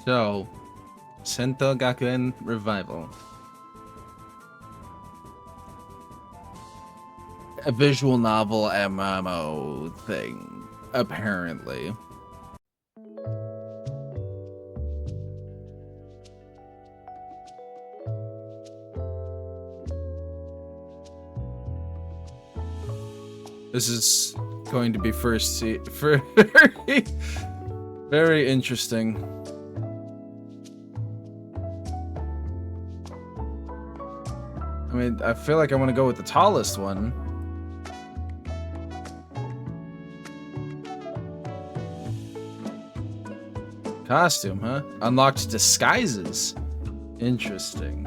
So, Sentou Gakuen Revival. A visual novel MMO thing, apparently. This is going to be very interesting. I mean, I feel like I want to go with the tallest one. Costume, huh? Unlocked disguises. Interesting.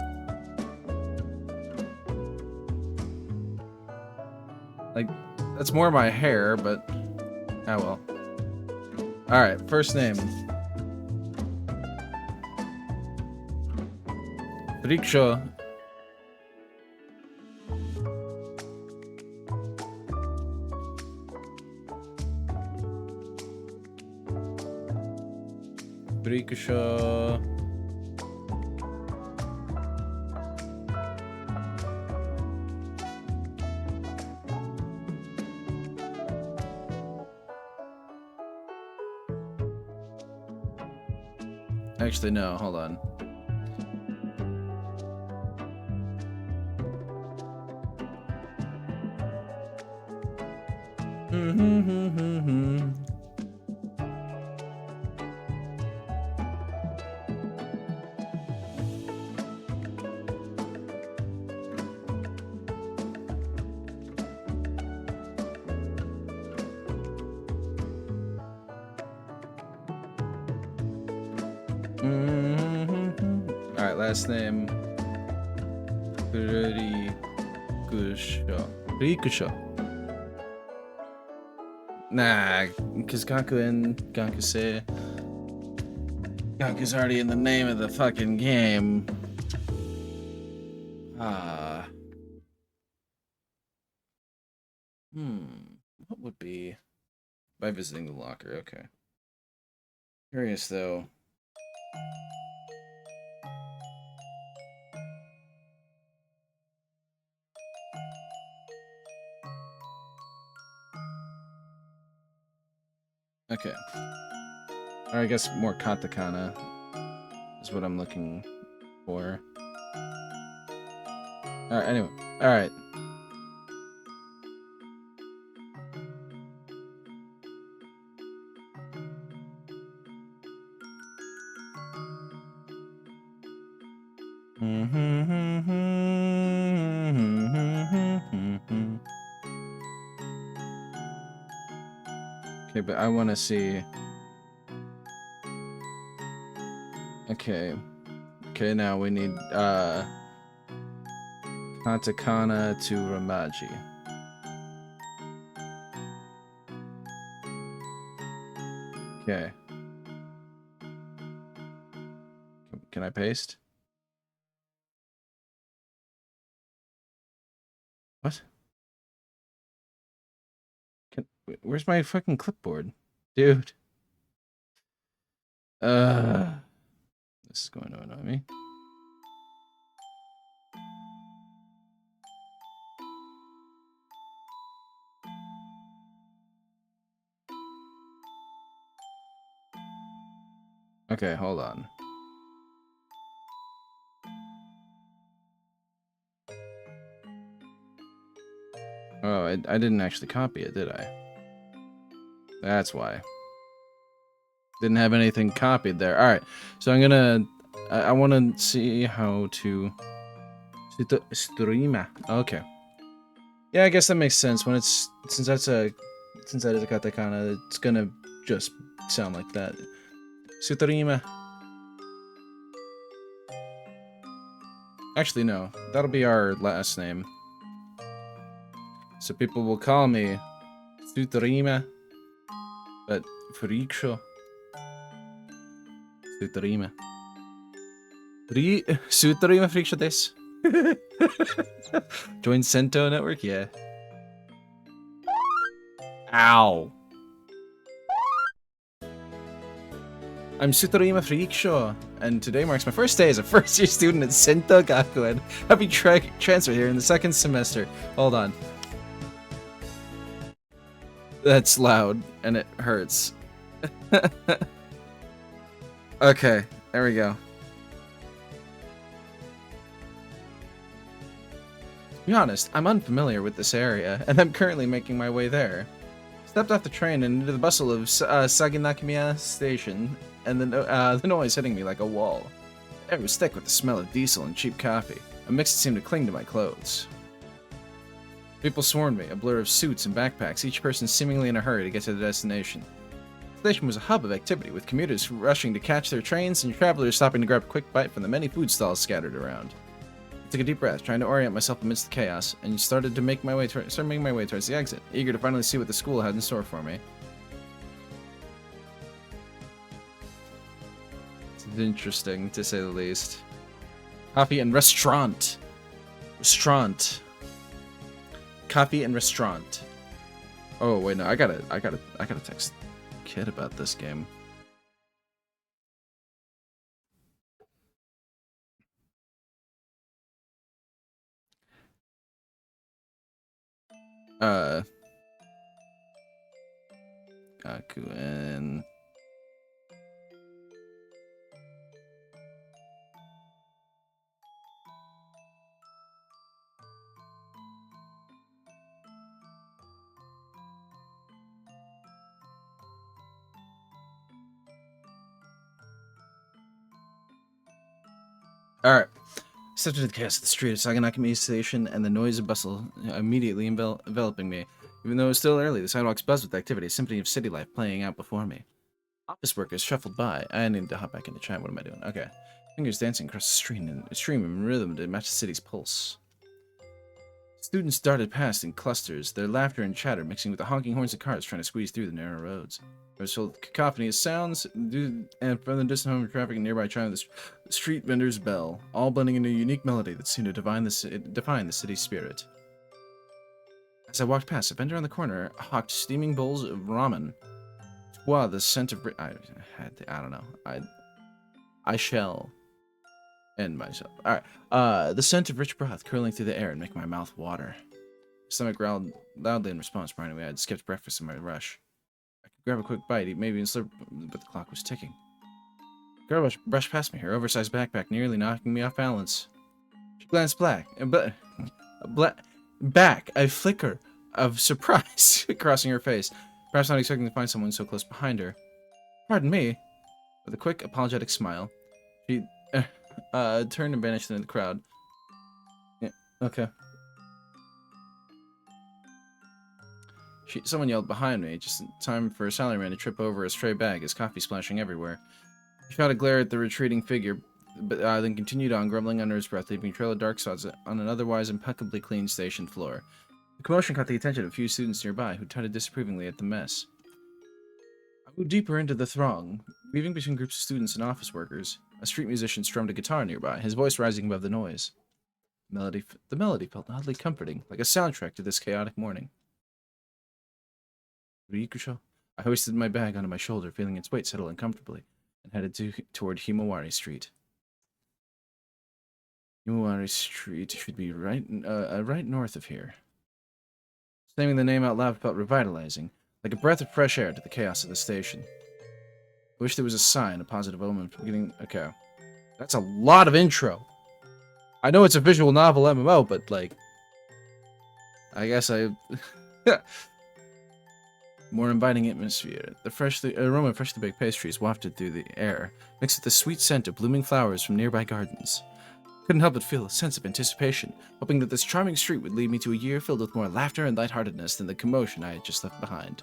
Like, that's more my hair, but ah well. Alright, first name. Furikusho. Furikusho. Actually, no, hold on. Alright, last name. Furikusho. Nah, because Gaku's already in the name of the fucking game. What would be by visiting the locker? Okay. Curious though. Okay. Or I guess more katakana is what I'm looking for. Alright, anyway. Alright. Okay, but I want to see. Okay. Okay, now we need katakana to Ramaji. Okay. Can I paste? What? Where's my fucking clipboard? Dude. This is going to annoy me. Okay, hold on. Oh, I didn't actually copy it, did I? That's why. Didn't have anything copied there. Alright, so I'm gonna... I want to see how to... Streama. Okay. Yeah, I guess that makes sense. When it's... Since that is a katakana, it's gonna just sound like that. Streama. Actually, no. That'll be our last name. So people will call me Streama. But Furikusho. Streama. Streama Furikusho desu. Join Sentou network? Yeah. Ow. I'm Sutorima Furikusho, and today marks my first day as a first-year student at Sentou Gakuen. Happy transfer here in the second semester. Hold on. That's loud, and it hurts. Okay, there we go. To be honest, I'm unfamiliar with this area, and I'm currently making my way there. Stepped off the train and into the bustle of Saginakamiya Station, and the noise hitting me like a wall. The air was thick with the smell of diesel and cheap coffee, a mix that seemed to cling to my clothes. People swarmed me, a blur of suits and backpacks, each person seemingly in a hurry to get to their destination. The station was a hub of activity, with commuters rushing to catch their trains and travelers stopping to grab a quick bite from the many food stalls scattered around. I took a deep breath, trying to orient myself amidst the chaos, and started making my way towards the exit, eager to finally see what the school had in store for me. It's interesting, to say the least. Coffee and restaurant. Restaurant. Coffee and restaurant. Oh wait, no, I gotta text Kid about this game. Gakuen. Alright. Stepped into the chaos of the street of Saginakamiya Station, and the noise and bustle immediately enveloping me. Even though it was still early, the sidewalks buzzed with activity, a symphony of city life playing out before me. Office workers shuffled by. I need to hop back into chat. What am I doing? Okay. Fingers dancing across the stream in rhythm to match the city's pulse. Students darted past in clusters, their laughter and chatter mixing with the honking horns of cars trying to squeeze through the narrow roads. There was a cacophony of sounds, and from the distant hum of traffic and nearby chime of the street vendor's bell, all blending into a unique melody that seemed to define the city's spirit. As I walked past, a vendor on the corner hawked steaming bowls of ramen. Wow, the scent of... I don't know. I shall end myself. Alright. The scent of rich broth curling through the air and making my mouth water. My stomach growled loudly in response, reminding me I had skipped breakfast in my rush. I could grab a quick bite, eat maybe and slip, but the clock was ticking. The girl brushed past me, her oversized backpack nearly knocking me off balance. She glanced back, a flicker of surprise crossing her face, perhaps not expecting to find someone so close behind her. Pardon me. With a quick, apologetic smile, she turned and vanished into the crowd. Yeah, okay. Someone yelled behind me, just in time for a salaryman to trip over a stray bag, his coffee splashing everywhere. He shot a glare at the retreating figure, but then continued on, grumbling under his breath, leaving a trail of dark spots on an otherwise impeccably clean station floor. The commotion caught the attention of a few students nearby, who tutted disapprovingly at the mess. I moved deeper into the throng, weaving between groups of students and office workers. A street musician strummed a guitar nearby, his voice rising above the noise. The melody felt oddly comforting, like a soundtrack to this chaotic morning. Furikusho? I hoisted my bag onto my shoulder, feeling its weight settle uncomfortably, and headed toward Himawari Street. Himawari Street should be right north of here. Saying the name out loud felt revitalizing, like a breath of fresh air to the chaos of the station. I wish there was a sign, a positive omen from getting... Okay. That's a lot of intro. I know it's a visual novel MMO, but, like... I guess I... More inviting atmosphere. The aroma of freshly baked pastries wafted through the air, mixed with the sweet scent of blooming flowers from nearby gardens. Couldn't help but feel a sense of anticipation, hoping that this charming street would lead me to a year filled with more laughter and lightheartedness than the commotion I had just left behind.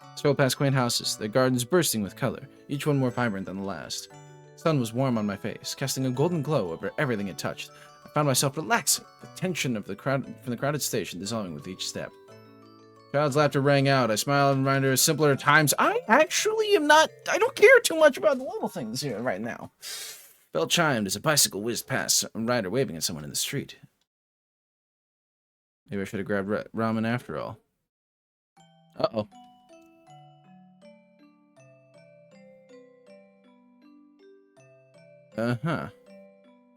I strolled past quaint houses, their gardens bursting with color, each one more vibrant than the last. The sun was warm on my face, casting a golden glow over everything it touched. I found myself relaxing, the tension of from the crowded station dissolving with each step. Child's laughter rang out. I smiled and reminded her of simpler times. I actually am not... I don't care too much about the little things here right now. Bell chimed as a bicycle whizzed past, a rider waving at someone in the street. Maybe I should have grabbed ramen after all. Uh-oh. Uh-huh.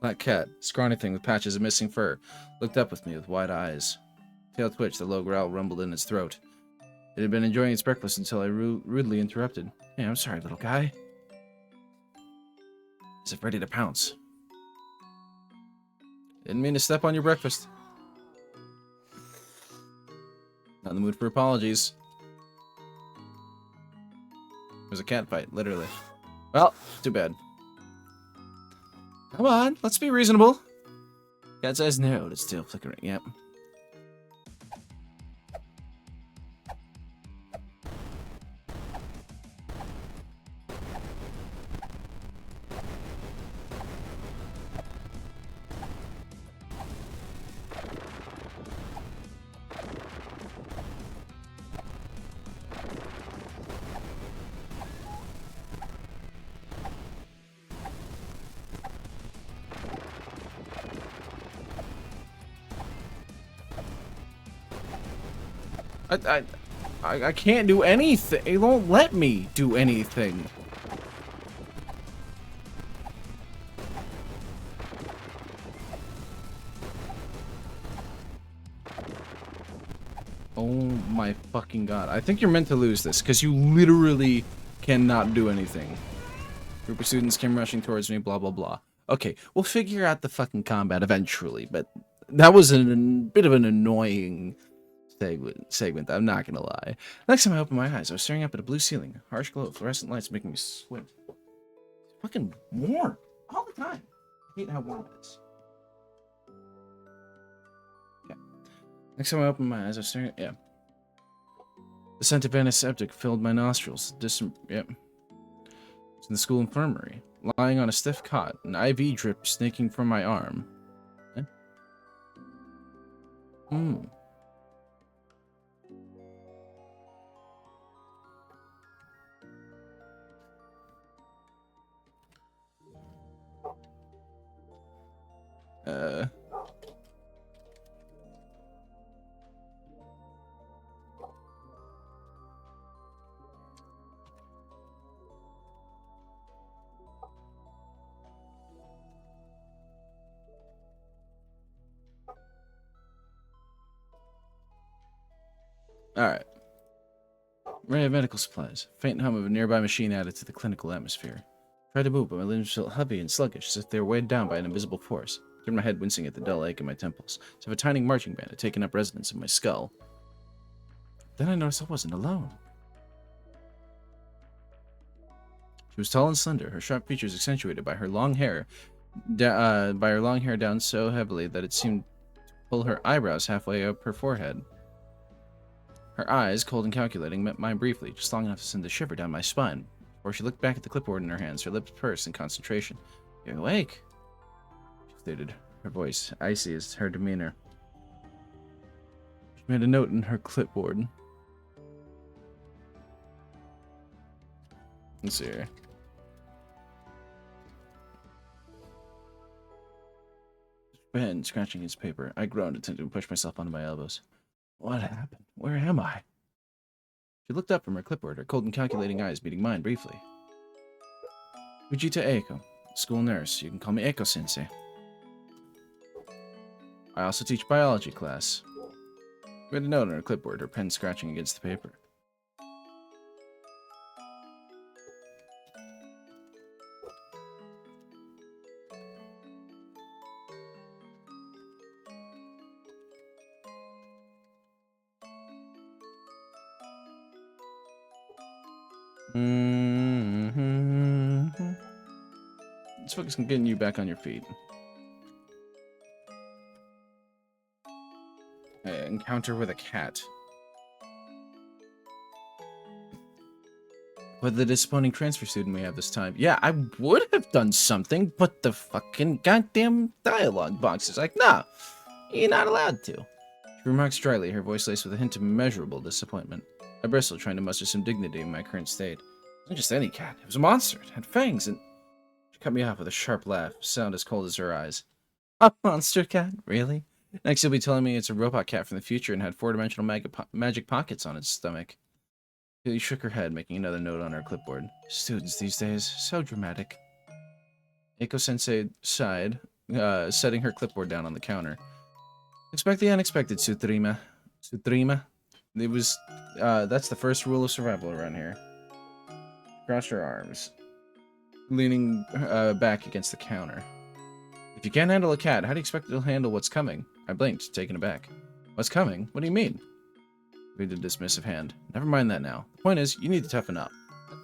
Black cat, scrawny thing with patches of missing fur, looked up with me with wide eyes. Tail twitched, the low growl rumbled in its throat. It had been enjoying its breakfast until I rudely interrupted. Hey, I'm sorry, little guy. Is it ready to pounce? Didn't mean to step on your breakfast. Not in the mood for apologies. It was a cat fight, literally. Well, too bad. Come on, let's be reasonable. Cat's eyes narrowed, it's still flickering. Yep. I can't do anything. It won't let me do anything. Oh my fucking god. I think you're meant to lose this, because you literally cannot do anything. Group of students came rushing towards me, blah blah blah. Okay, we'll figure out the fucking combat eventually, but that was a bit of an annoying segment, I'm not gonna lie. Next time I opened my eyes, I was staring up at a blue ceiling. Harsh glow of fluorescent lights making me sweat. It's fucking warm all the time. I hate how warm it is. Yeah. Next time I opened my eyes, I was staring at... Yeah. The scent of antiseptic filled my nostrils. Yep. It's in the school infirmary. Lying on a stiff cot, an IV drip snaking from my arm. Eh? Alright. Array of medical supplies. Faint hum of a nearby machine added to the clinical atmosphere. Tried to move, but my limbs felt heavy and sluggish, as if they were weighed down by an invisible force. Turned my head, wincing at the dull ache in my temples, as if a tiny marching band had taken up residence in my skull. Then I noticed I wasn't alone. She was tall and slender, her sharp features accentuated by her long hair, down so heavily that it seemed to pull her eyebrows halfway up her forehead. Her eyes, cold and calculating, met mine briefly, just long enough to send a shiver down my spine. Before she looked back at the clipboard in her hands, her lips pursed in concentration. "You're awake," she stated, her voice icy as her demeanor. She made a note in her clipboard. Let's see here. Ben scratching his paper. I groaned, attempting to push myself onto my elbows. What happened? Where am I? She looked up from her clipboard, her cold and calculating eyes meeting mine briefly. Fujita Eiko, school nurse. You can call me Eiko-sensei. I also teach biology class. She made a note on her clipboard, her pen scratching against the paper. Let's focus on getting you back on your feet. Encounter with a cat. But the disappointing transfer student we have this time. Yeah, I would have done something, but the fucking goddamn dialogue box is like, nah, you're not allowed to. She remarks dryly, her voice laced with a hint of immeasurable disappointment. I bristled, trying to muster some dignity in my current state. It wasn't just any cat. It was a monster. It had fangs, and... She cut me off with a sharp laugh, sound as cold as her eyes. A monster cat? Really? Next you'll be telling me it's a robot cat from the future and had four-dimensional magic pockets on its stomach. She shook her head, making another note on her clipboard. Students these days, so dramatic. Eiko-sensei sighed, setting her clipboard down on the counter. Expect the unexpected, Tsutrima. Tsutrima? It was, that's the first rule of survival around here. Cross your arms. Leaning back against the counter. If you can't handle a cat, how do you expect it'll handle what's coming? I blinked, taken aback. What's coming? What do you mean? Read a dismissive hand. Never mind that now. The point is, you need to toughen up.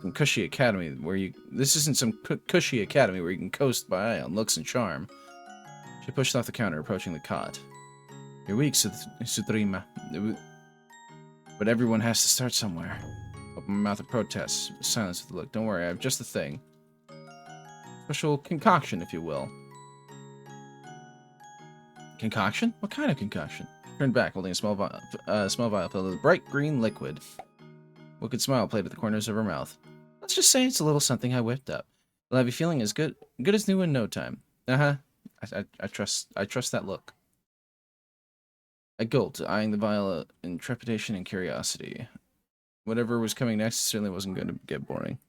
Some cushy academy where you... This isn't some cushy academy where you can coast by on looks and charm. She pushed off the counter, approaching the cot. You're weak, Tsutrima. But everyone has to start somewhere. Open my mouth of protest. Silence with a look. Don't worry, I have just the thing. Special concoction, if you will. Concoction? What kind of concoction? Turned back, holding a small vial filled with bright green liquid. Wicked smile played at the corners of her mouth. Let's just say it's a little something I whipped up. You'll have you feeling as good as new in no time. I trust that look. I gulped, eyeing the vial in trepidation and curiosity. Whatever was coming next certainly wasn't going to get boring.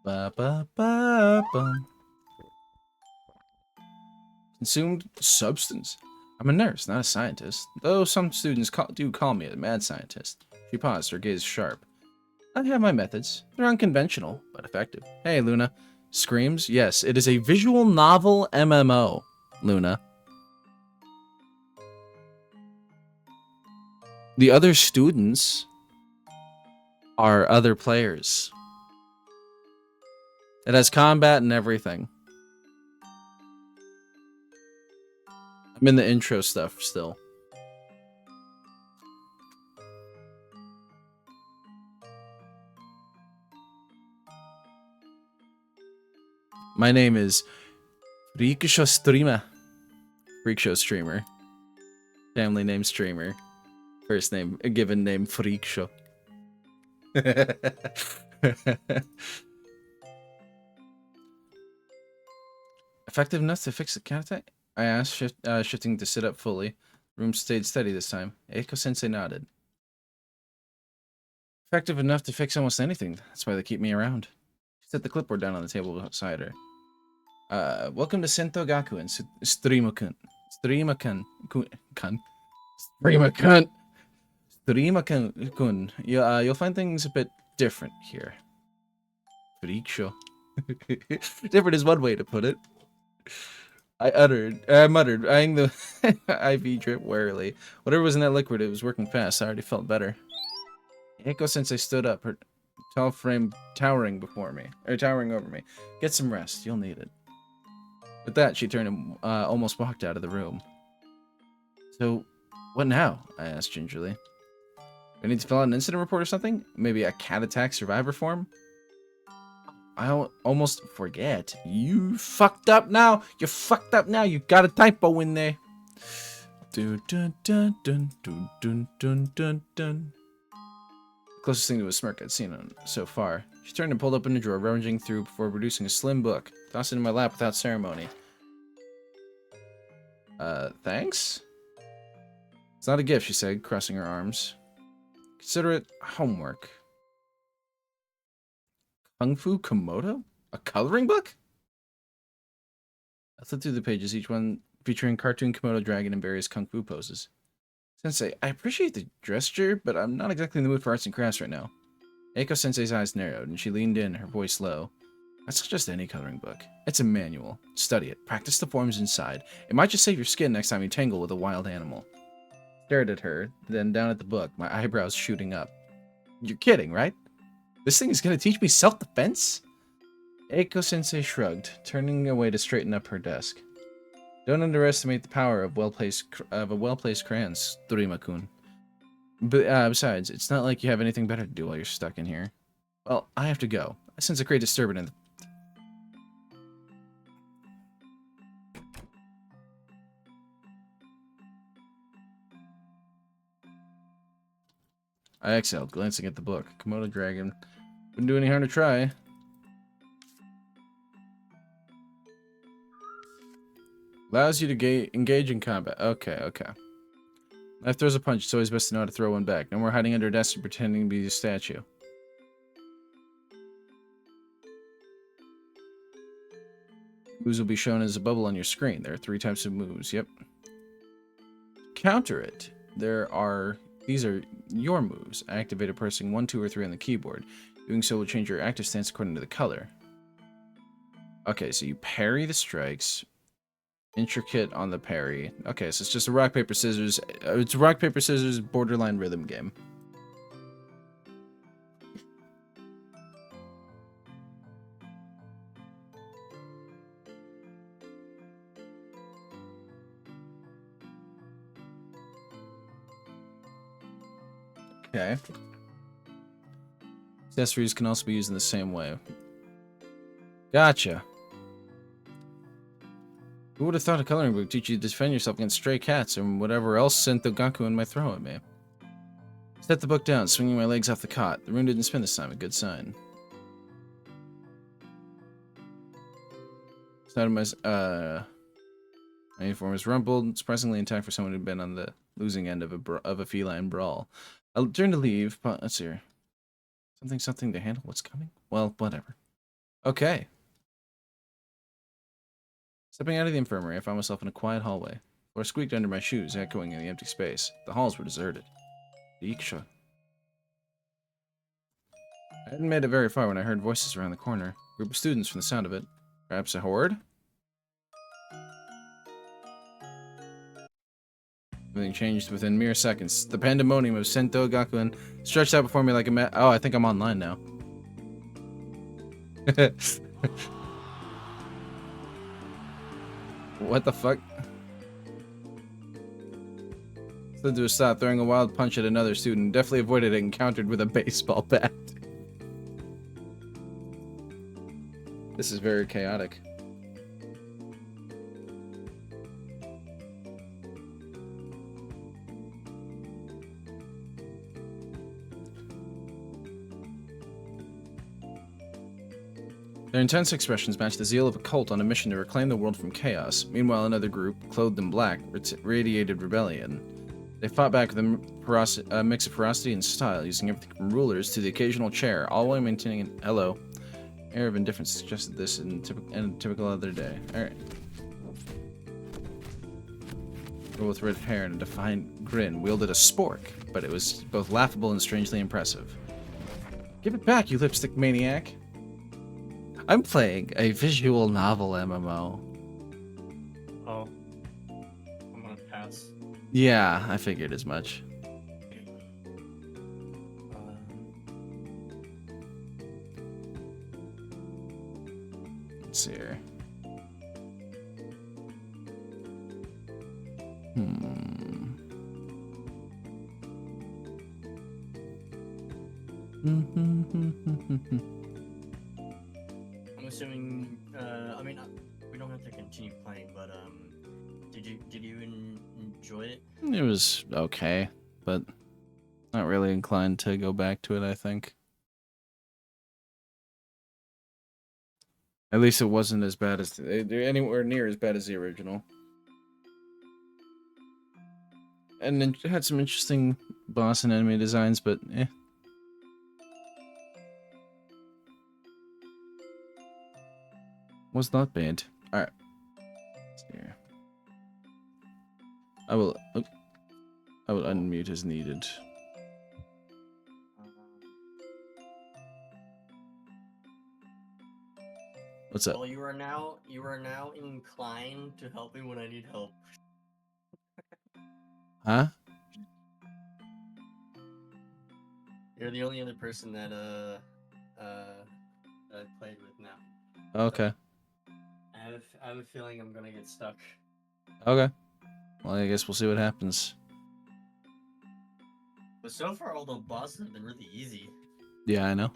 Ba ba ba bum. Consumed substance. I'm a nurse, not a scientist. Though some students do call me a mad scientist. She paused, her gaze sharp. I have my methods. They're unconventional, but effective. Hey, Luna. Screams? Yes, it is a visual novel MMO, Luna. The other students are other players. It has combat and everything. I'm in the intro stuff still. My name is Furikusho Streamer. Freakshow streamer. Family name streamer. First name, a given name, Furikusho. Effective enough to fix the cat attack? I asked, shifting to sit up fully. The room stayed steady this time. Eiko-sensei nodded. Effective enough to fix almost anything. That's why they keep me around. She set the clipboard down on the table beside her. Welcome to Sentou Gakuen, Streamer-kun. Streamer-kun. Streamer-kun. Streamer-kun. You'll find things a bit different here. Furikusho. Different is one way to put it. I muttered, eyeing the IV drip warily. Whatever was in that liquid, it was working fast. I already felt better. Eiko-sensei stood up, her tall frame towering over me. Get some rest. You'll need it. With that, she turned and almost walked out of the room. So, what now? I asked gingerly. Do I need to fill out an incident report or something? Maybe a cat attack survivor form? I almost forget. You fucked up now. You fucked up now. You got a typo in there. Dun dun dun dun dun dun dun dun dun. Closest thing to a smirk I'd seen so far. She turned and pulled open a drawer, rummaging through before producing a slim book. Tossed it in my lap without ceremony. Thanks? It's not a gift, she said, crossing her arms. Consider it homework. Kung Fu Komodo? A coloring book? I flipped through the pages, each one featuring cartoon Komodo dragon in various Kung Fu poses. Sensei, I appreciate the gesture, but I'm not exactly in the mood for arts and crafts right now. Eiko-sensei's eyes narrowed, and she leaned in, her voice low. That's not just any coloring book. It's a manual. Study it. Practice the forms inside. It might just save your skin next time you tangle with a wild animal. Stared at her, then down at the book, my eyebrows shooting up. You're kidding, right? This thing is going to teach me self-defense? Eiko-sensei shrugged, turning away to straighten up her desk. Don't underestimate the power of a well-placed crayon, Tsurima-kun. Besides, it's not like you have anything better to do while you're stuck in here. Well, I have to go. I sense a great disturbance in the... I exhaled, glancing at the book. Komodo dragon. Wouldn't do any harm to try. Allows you to engage in combat. Okay. Life throws a punch. It's always best to know how to throw one back. No more hiding under a desk and pretending to be a statue. Moves will be shown as a bubble on your screen. There are 3 types of moves. Yep. Counter it. These are your moves. Activate pressing 1, 2, or 3 on the keyboard. Doing so will change your active stance according to the color. Okay, so you parry the strikes. Intricate on the parry. Okay, so it's just a rock, paper, scissors. It's a rock, paper, scissors borderline rhythm game. Okay. Accessories can also be used in the same way. Gotcha. Who would have thought a coloring book would teach you to defend yourself against stray cats and whatever else Sentou Gakuen might throw at me? Set the book down, swinging my legs off the cot. The room didn't spin this time, a good sign. Side of my uniform is rumpled, surprisingly intact for someone who'd been on the losing end of a feline brawl. I'll turn to leave, but let's see. Something to handle what's coming? Well, whatever. Okay. Stepping out of the infirmary, I found myself in a quiet hallway. Floor squeaked under my shoes, echoing in the empty space. The halls were deserted. Furikusho. I hadn't made it very far when I heard voices around the corner. A group of students from the sound of it. Perhaps a horde? Everything changed within mere seconds. The pandemonium of Sentou Gakuen stretched out before me like a oh, I think I'm online now. What the fuck? Slid to a stop, throwing a wild punch at another student. Definitely avoided it and countered with a baseball bat. This is very chaotic. Their intense expressions matched the zeal of a cult on a mission to reclaim the world from chaos. Meanwhile, another group, clothed in black, radiated rebellion. They fought back with a mix of ferocity and style, using everything from rulers to the occasional chair, all while maintaining an air of indifference. Suggested this in a typical other day. Alright. Girl with red hair and a defiant grin wielded a spork, but it was both laughable and strangely impressive. Give it back, you lipstick maniac! I'm playing a visual novel MMO. Oh. I'm gonna pass. Yeah, I figured as much. Let's see here. I'm assuming. I mean, we don't have to continue playing, but did you enjoy it? It was okay, but not really inclined to go back to it, I think. At least it wasn't as bad as anywhere near as bad as the original. And it had some interesting boss and enemy designs, but eh. Was not bad. Alright. Let's see here. I will unmute as needed. What's up? Well, you are now inclined to help me when I need help. Huh? You're the only other person that I've played with now. Okay. I have a feeling I'm gonna get stuck. Okay. Well, I guess we'll see what happens. But so far, all the bosses have been really easy. Yeah, I know.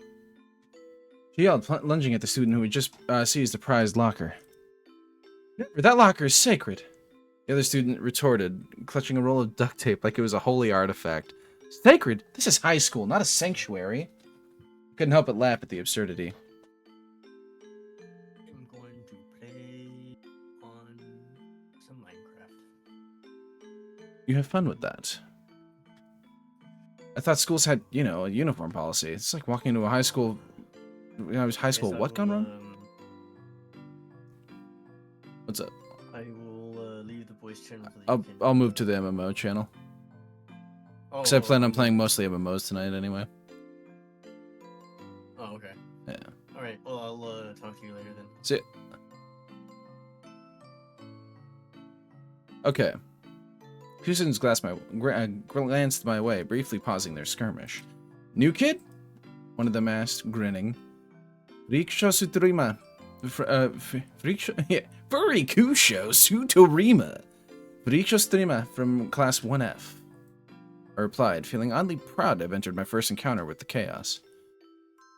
She yelled, lunging at the student who had just seized the prized locker. Never, that locker is sacred. The other student retorted, clutching a roll of duct tape like it was a holy artifact. Sacred? This is high school, not a sanctuary. Couldn't help but laugh at the absurdity. I'm going to play on some Minecraft. You have fun with that. I thought schools had, you know, a uniform policy. It's like walking into a high school. When I was high school, Guess I what gone will, wrong? What's up? I will leave the boys' channel so that you can... I'll move to the MMO channel. Oh, Because I plan on playing mostly MMOs tonight anyway. Oh, okay. Yeah. Alright, well, I'll talk to you later then. See. Okay. Two students glanced my way, briefly pausing their skirmish. New kid? One of them asked, grinning. Furikusho Sutorima. Furikusho Sutorima. Furikusho Sutorima from Class 1F. I replied, feeling oddly proud to have entered my first encounter with the chaos.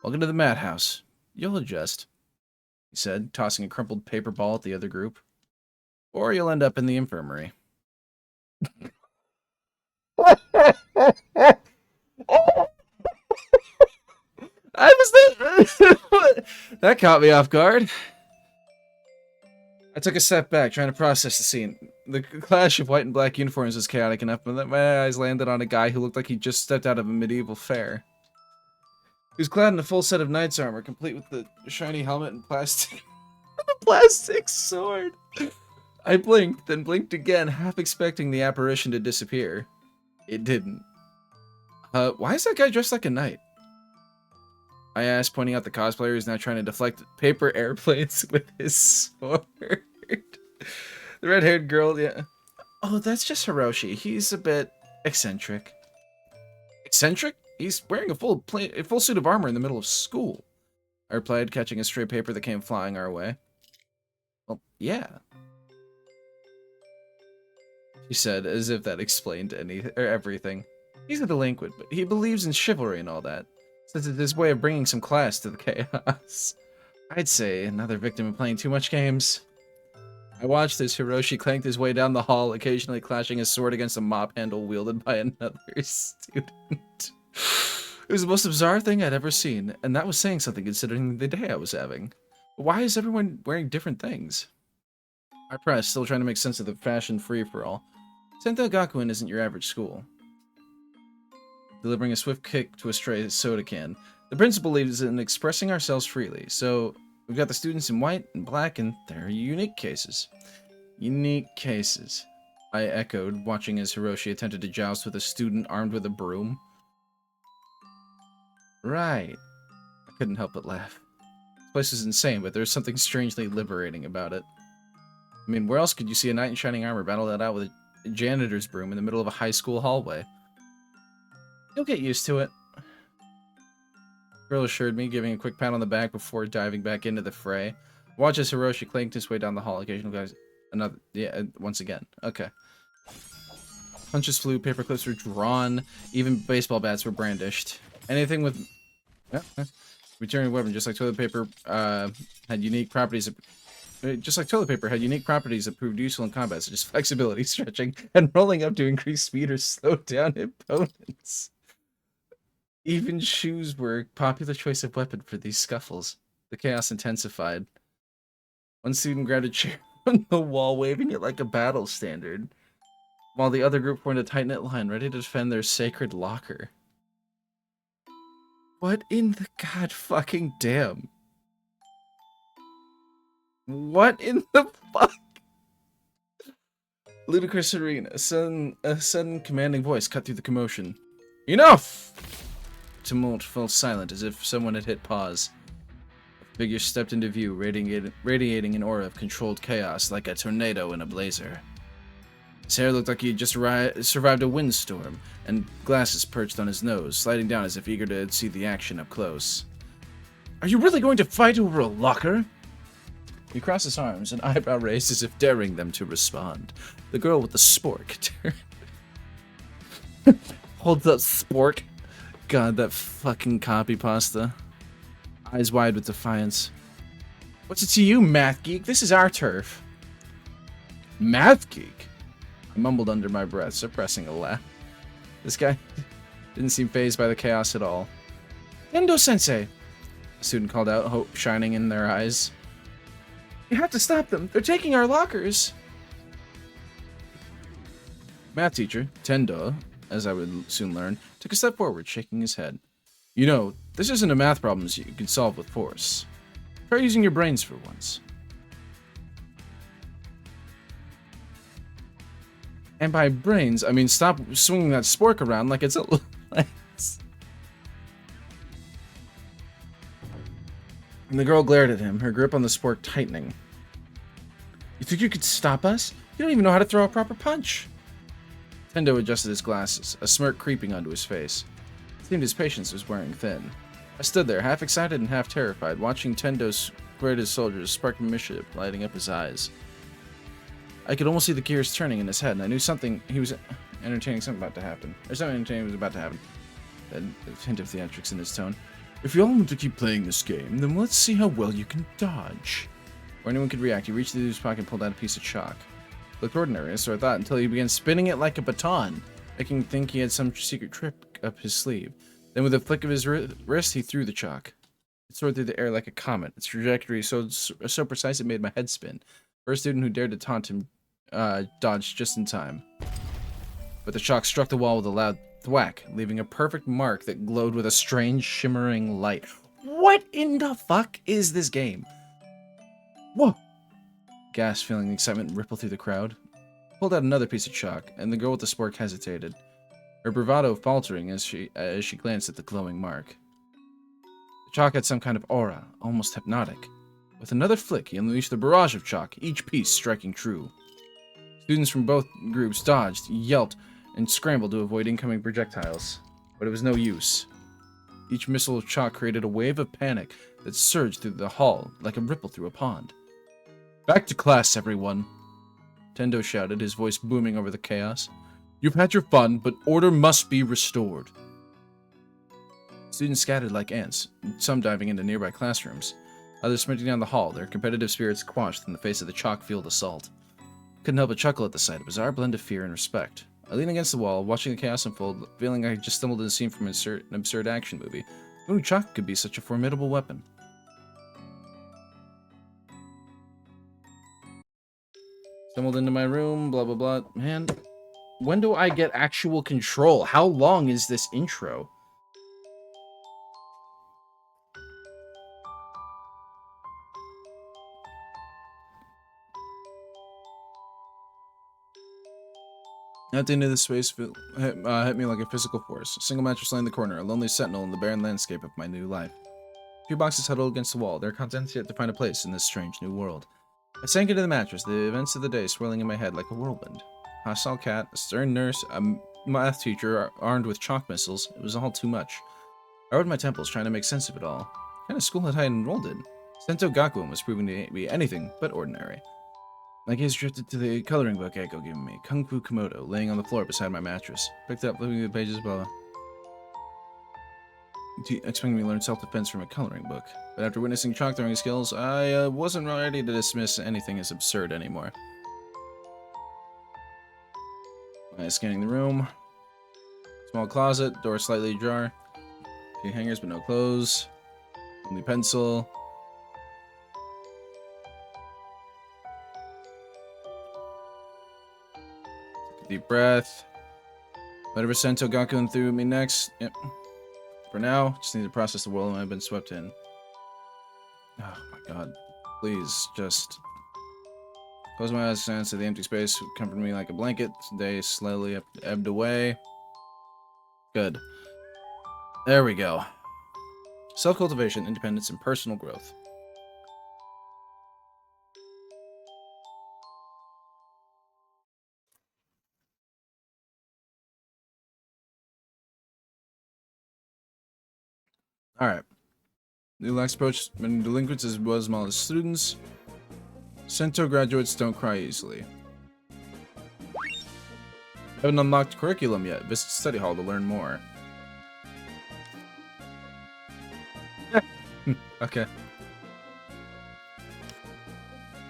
Welcome to the madhouse. You'll adjust, he said, tossing a crumpled paper ball at the other group. Or you'll end up in the infirmary. That caught me off guard. I took a step back, trying to process the scene. The clash of white and black uniforms was chaotic enough, but my eyes landed on a guy who looked like he just stepped out of a medieval fair. He was clad in a full set of knight's armor, complete with the shiny helmet and plastic sword. I blinked, then blinked again, half expecting the apparition to disappear. It didn't. Why is that guy dressed like a knight? I asked, pointing out the cosplayer who's now trying to deflect paper airplanes with his sword. The red-haired girl, yeah. Oh, that's just Hiroshi. He's a bit eccentric. Eccentric? He's wearing a full suit of armor in the middle of school. I replied, catching a stray paper that came flying our way. Well, yeah. She said, as if that explained everything. He's a delinquent, but he believes in chivalry and all that. Says it's his way of bringing some class to the chaos. I'd say another victim of playing too much games. I watched as Hiroshi clanked his way down the hall, occasionally clashing his sword against a mop handle wielded by another student. It was the most bizarre thing I'd ever seen, and that was saying something considering the day I was having. Why is everyone wearing different things? I pressed, still trying to make sense of the fashion free-for-all. Sentou Gakuen isn't your average school. Delivering a swift kick to a stray soda can. The principal believes in expressing ourselves freely, so we've got the students in white and black, and they're unique cases. Unique cases, I echoed, watching as Hiroshi attempted to joust with a student armed with a broom. Right. I couldn't help but laugh. This place is insane, but there's something strangely liberating about it. I mean, where else could you see a knight in shining armor battle that out with a janitor's broom in the middle of a high school hallway? You'll get used to it. The girl assured me, giving a quick pat on the back before diving back into the fray. Watch as Hiroshi clanked his way down the hall. Occasional guys... once again. Okay. Punches flew, paper clips were drawn, even baseball bats were brandished. Anything with... returning weapon, just like toilet paper, had unique properties... Just like toilet paper had unique properties that proved useful in combat, such as flexibility, stretching, and rolling up to increase speed or slow down opponents. Even shoes were a popular choice of weapon for these scuffles. The chaos intensified. One student grabbed a chair from the wall, waving it like a battle standard, while the other group formed a tight-knit line, ready to defend their sacred locker. What in the god fucking damn? What in the fuck? Ludicrous arena. A sudden commanding voice cut through the commotion. Enough! Tumult fell silent as if someone had hit pause. A figure stepped into view, radiating an aura of controlled chaos like a tornado in a blazer. His hair looked like he had just survived a windstorm, and glasses perched on his nose, sliding down as if eager to see the action up close. Are you really going to fight over a locker? He crossed his arms, an eyebrow raised as if daring them to respond. The girl with the spork holds up spork. God, that fucking copy pasta. Eyes wide with defiance. What's it to you, math geek? This is our turf. Math geek? I mumbled under my breath, suppressing a laugh. This guy didn't seem fazed by the chaos at all. Endo-sensei! A student called out, hope shining in their eyes. You have to stop them. They're taking our lockers. Math teacher, Tendo, as I would soon learn, took a step forward, shaking his head. You know, this isn't a math problem you can solve with force. Try using your brains for once. And by brains, I mean stop swinging that spork around like it's a... And the girl glared at him, her grip on the spork tightening. You think you could stop us? You don't even know how to throw a proper punch. Tendo adjusted his glasses, a smirk creeping onto his face. It seemed his patience was wearing thin. I stood there, half excited and half terrified, watching Tendo's greatest soldiers spark initiative lighting up his eyes. I could almost see the gears turning in his head, and I knew something he was entertaining, something about to happen. Or something entertaining was about to happen. A hint of theatrics in his tone. If you all want to keep playing this game, then let's see how well you can dodge. Before anyone could react, he reached into his pocket and pulled out a piece of chalk. It looked ordinary, so I thought, until he began spinning it like a baton, making me think he had some secret trick up his sleeve. Then with a flick of his wrist, he threw the chalk. It soared through the air like a comet, its trajectory so precise it made my head spin. First student who dared to taunt him dodged just in time. But the chalk struck the wall with a loud thwack, leaving a perfect mark that glowed with a strange shimmering light. What in the fuck is this game? Whoa! Gas, feeling excitement ripple through the crowd. Pulled out another piece of chalk, and the girl with the spork hesitated, her bravado faltering as she glanced at the glowing mark. The chalk had some kind of aura, almost hypnotic. With another flick, he unleashed a barrage of chalk, each piece striking true. Students from both groups dodged, yelped, and scrambled to avoid incoming projectiles, but it was no use. Each missile of chalk created a wave of panic that surged through the hall like a ripple through a pond. Back to class, everyone! Tendo shouted, his voice booming over the chaos. You've had your fun, but order must be restored. Students scattered like ants, some diving into nearby classrooms, others sprinting down the hall, their competitive spirits quashed in the face of the chalk-fueled assault. Couldn't help but chuckle at the sight, a bizarre blend of fear and respect. I leaned against the wall, watching the chaos unfold, feeling I had just stumbled in a scene from an absurd action movie. Who knew chalk could be such a formidable weapon? Stumbled into my room, blah blah blah. Man, when do I get actual control? How long is this intro? At the end of the space, hit me like a physical force. A single mattress lay in the corner, a lonely sentinel in the barren landscape of my new life. A few boxes huddled against the wall, their contents yet to find a place in this strange new world. I sank into the mattress, the events of the day swirling in my head like a whirlwind. A hostile cat, a stern nurse, a math teacher armed with chalk missiles. It was all too much. I rode my temples, trying to make sense of it all. What kind of school had I enrolled in? Sentou Gakuen was proving to be anything but ordinary. My gaze drifted to the coloring book Eiko gave me, Kung Fu Komodo, laying on the floor beside my mattress. Picked it up, flipping the pages, blah. Expecting me to learn self-defense from a coloring book. But after witnessing chalk throwing skills, I wasn't ready to dismiss anything as absurd anymore. Scanning the room. Small closet, door slightly ajar. A few hangers, but no clothes. Only pencil. Deep breath. Whatever Sentou Gakuen threw at me next. Yep. For now, just need to process the world I've been swept in. Oh my god. Please, just... Close my eyes and to the empty space, comforted me like a blanket. Day slowly ebbed away. Good. There we go. Self-cultivation, independence, and personal growth. Alright. New lax approach many delinquents as well as modest students. Sentou graduates don't cry easily. Haven't unlocked curriculum yet. Visit study hall to learn more. Okay.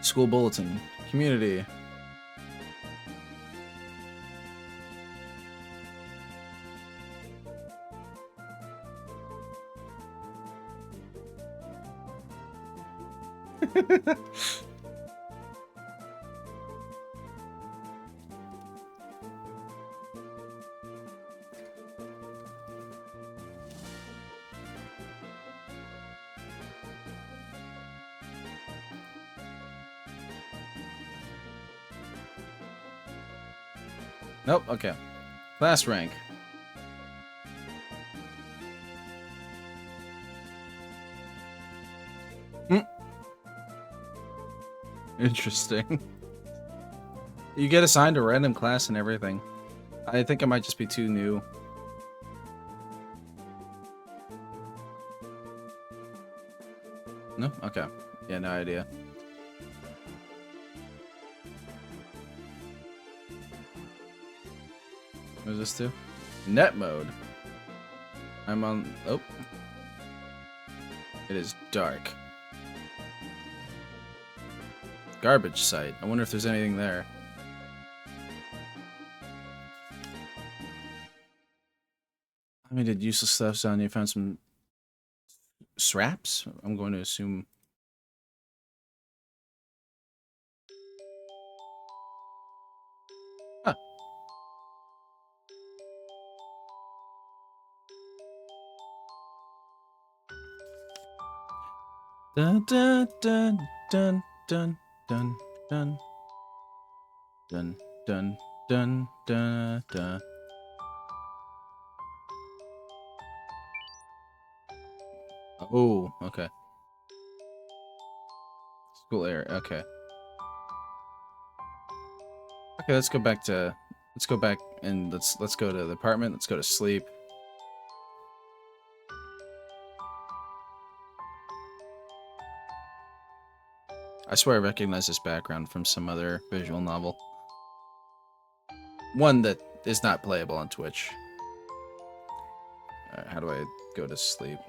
School bulletin. Community. Nope, okay. Class rank. Interesting. You get assigned a random class and everything. I think I might just be too new. No? Okay. Yeah, no idea. What does this do? Net mode. I'm on... Oh. It is dark. Garbage site. I wonder if there's anything there. I mean, did useless stuff on you? Found some straps? I'm going to assume... Huh. Dun dun dun dun dun dun dun dun dun dun dun dun. Oh, okay. School area. Okay. Okay, let's go back to. Let's go back and let's go to the apartment. Let's go to sleep. I swear I recognize this background from some other visual novel. One that is not playable on Twitch. Alright, how do I go to sleep?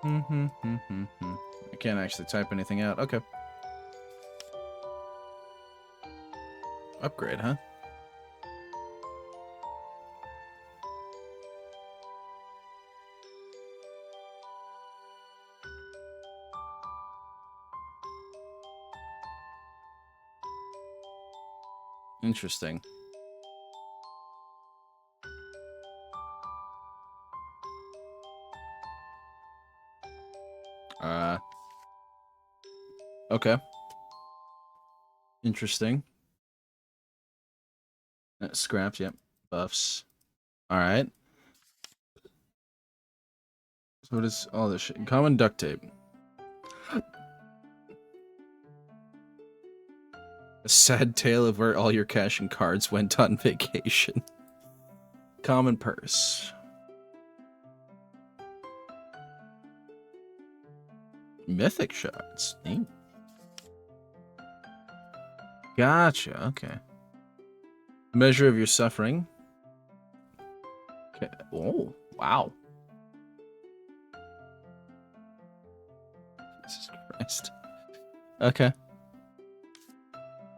I can't actually type anything out. Okay. Upgrade, huh? Interesting. Okay. Interesting. Scraps, yep. Buffs. Alright. So what is all this shit? Common duct tape. A sad tale of where all your cash and cards went on vacation. Common purse. Mythic shards. Neat. Gotcha, okay. Measure of your suffering. Okay. Oh, wow. Jesus Christ. Okay.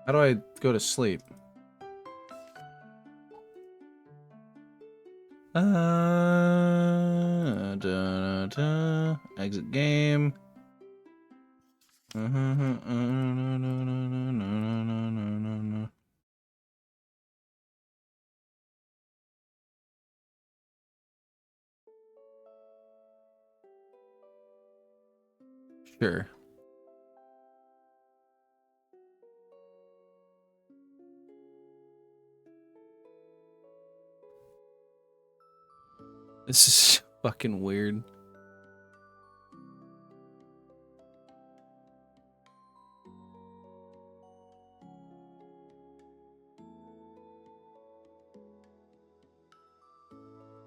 How do I go to sleep? Exit game. Sure. This is fucking weird.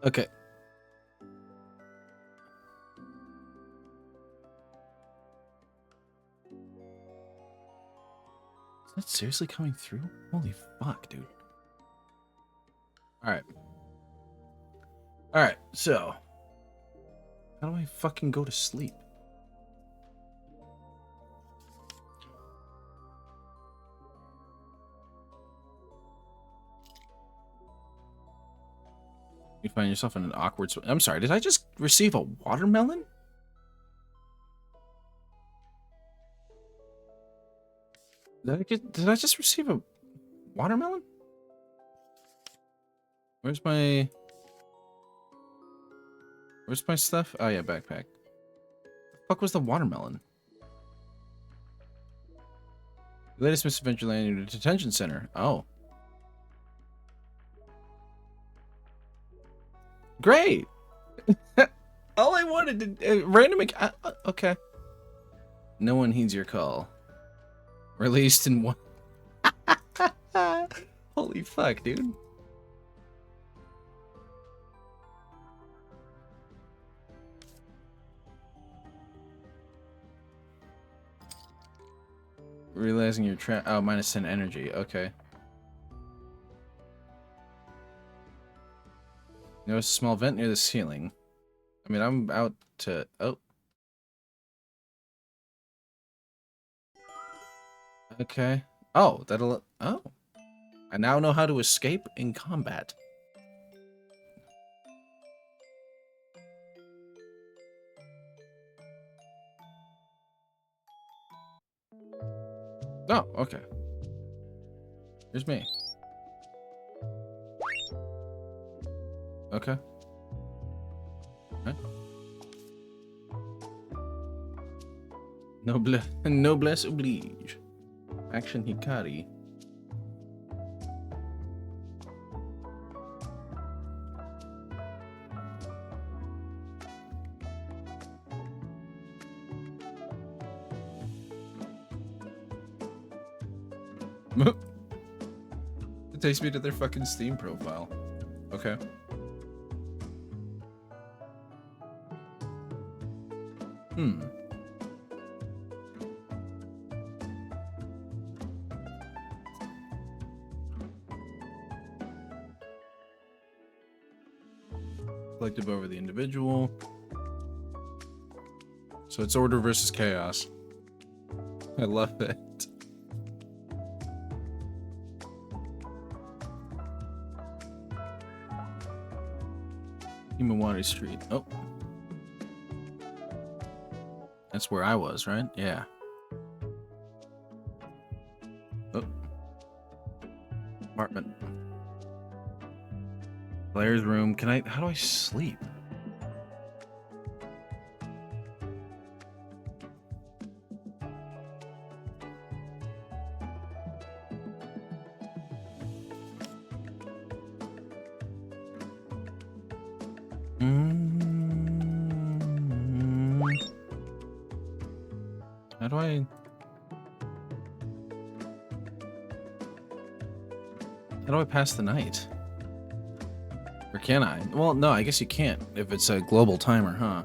Okay. Is that seriously coming through? Holy fuck, dude. Alright. Alright, so. How do I fucking go to sleep? You find yourself in an awkward... I'm sorry, did I just receive a watermelon? Did I just receive a watermelon? Where's my stuff? Oh yeah, backpack. The fuck was the watermelon? The latest misadventure landed in a detention center. Oh. Great! All I wanted to... okay. No one heeds your call. Released in one... Holy fuck, dude. Realizing your trap. Oh, minus 10 energy. Okay. Notice a small vent near the ceiling. I mean, I'm out to... Oh. Okay. Oh, that'll... Oh. I now know how to escape in combat. Oh, okay. Here's me. Okay. Noblesse oblige. Action Hikari. It takes me to their fucking Steam profile. Okay. Collective over the individual. So it's order versus chaos. I love it. Imawari Street. Oh. That's where I was, right? Yeah. Oh. Apartment. Player's room. Can I... How do I sleep? How do I... How do I pass the night? Or can I? Well, no, I guess you can't if it's a global timer, huh?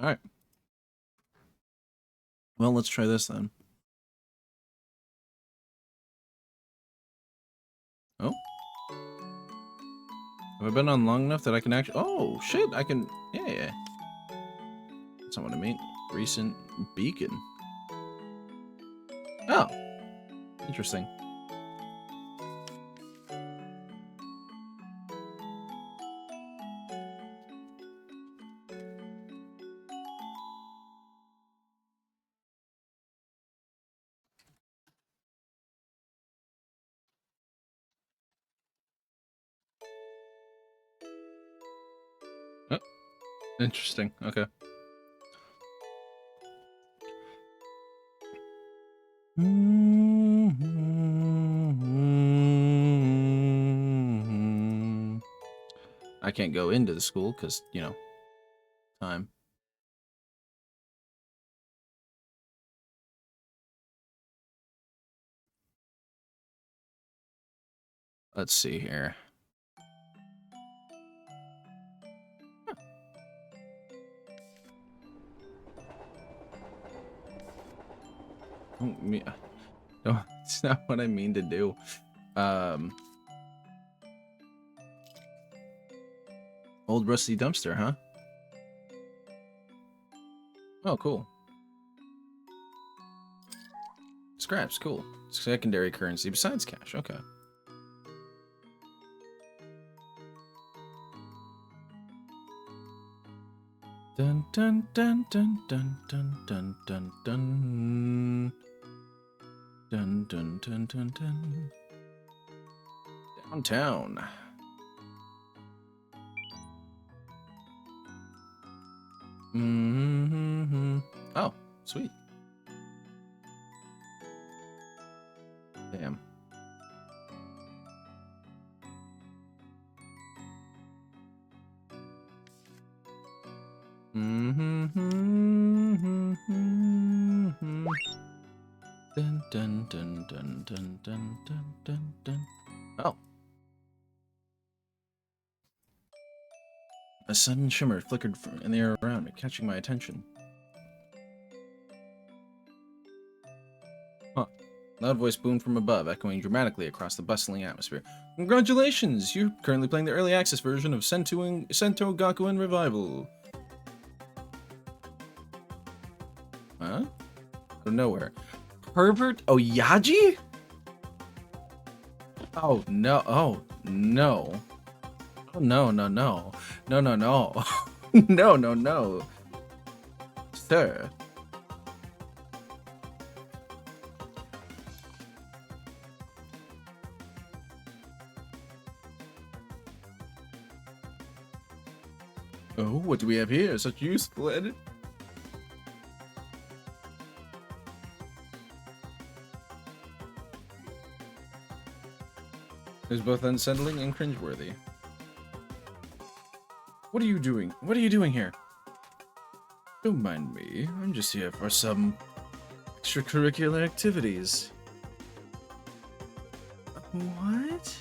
Alright. Well, let's try this then. Oh. Have I been on long enough that I can actually... Oh, shit, I can... Yeah. That's not what I mean. Recent beacon. Oh. Interesting. Oh. Interesting. Okay. I can't go into the school because, you know, time. Let's see here. No, it's not what I mean to do. Old rusty dumpster, huh? Oh, cool. Scraps, cool. Secondary currency besides cash, okay. Dun dun dun dun dun dun dun dun dun. Dun dun dun dun dun. Downtown. Mm-hmm. Oh, sweet. Damn. Mm-hmm. Dun dun dun dun dun dun dun dun dun. Oh. A sudden shimmer flickered in the air around me, catching my attention. Huh. Loud voice boomed from above, echoing dramatically across the bustling atmosphere. Congratulations! You're currently playing the early access version of Sentou Gakuen Revival. Huh? Out of nowhere. Pervert Oyaji? Oh, no. Oh, no. Oh, no, no, no. No, no, no. No, no, no. Sir. Oh, what do we have here? Such useful edit. It was both unsettling and cringeworthy. What are you doing? What are you doing here? Don't mind me. I'm just here for some extracurricular activities. What?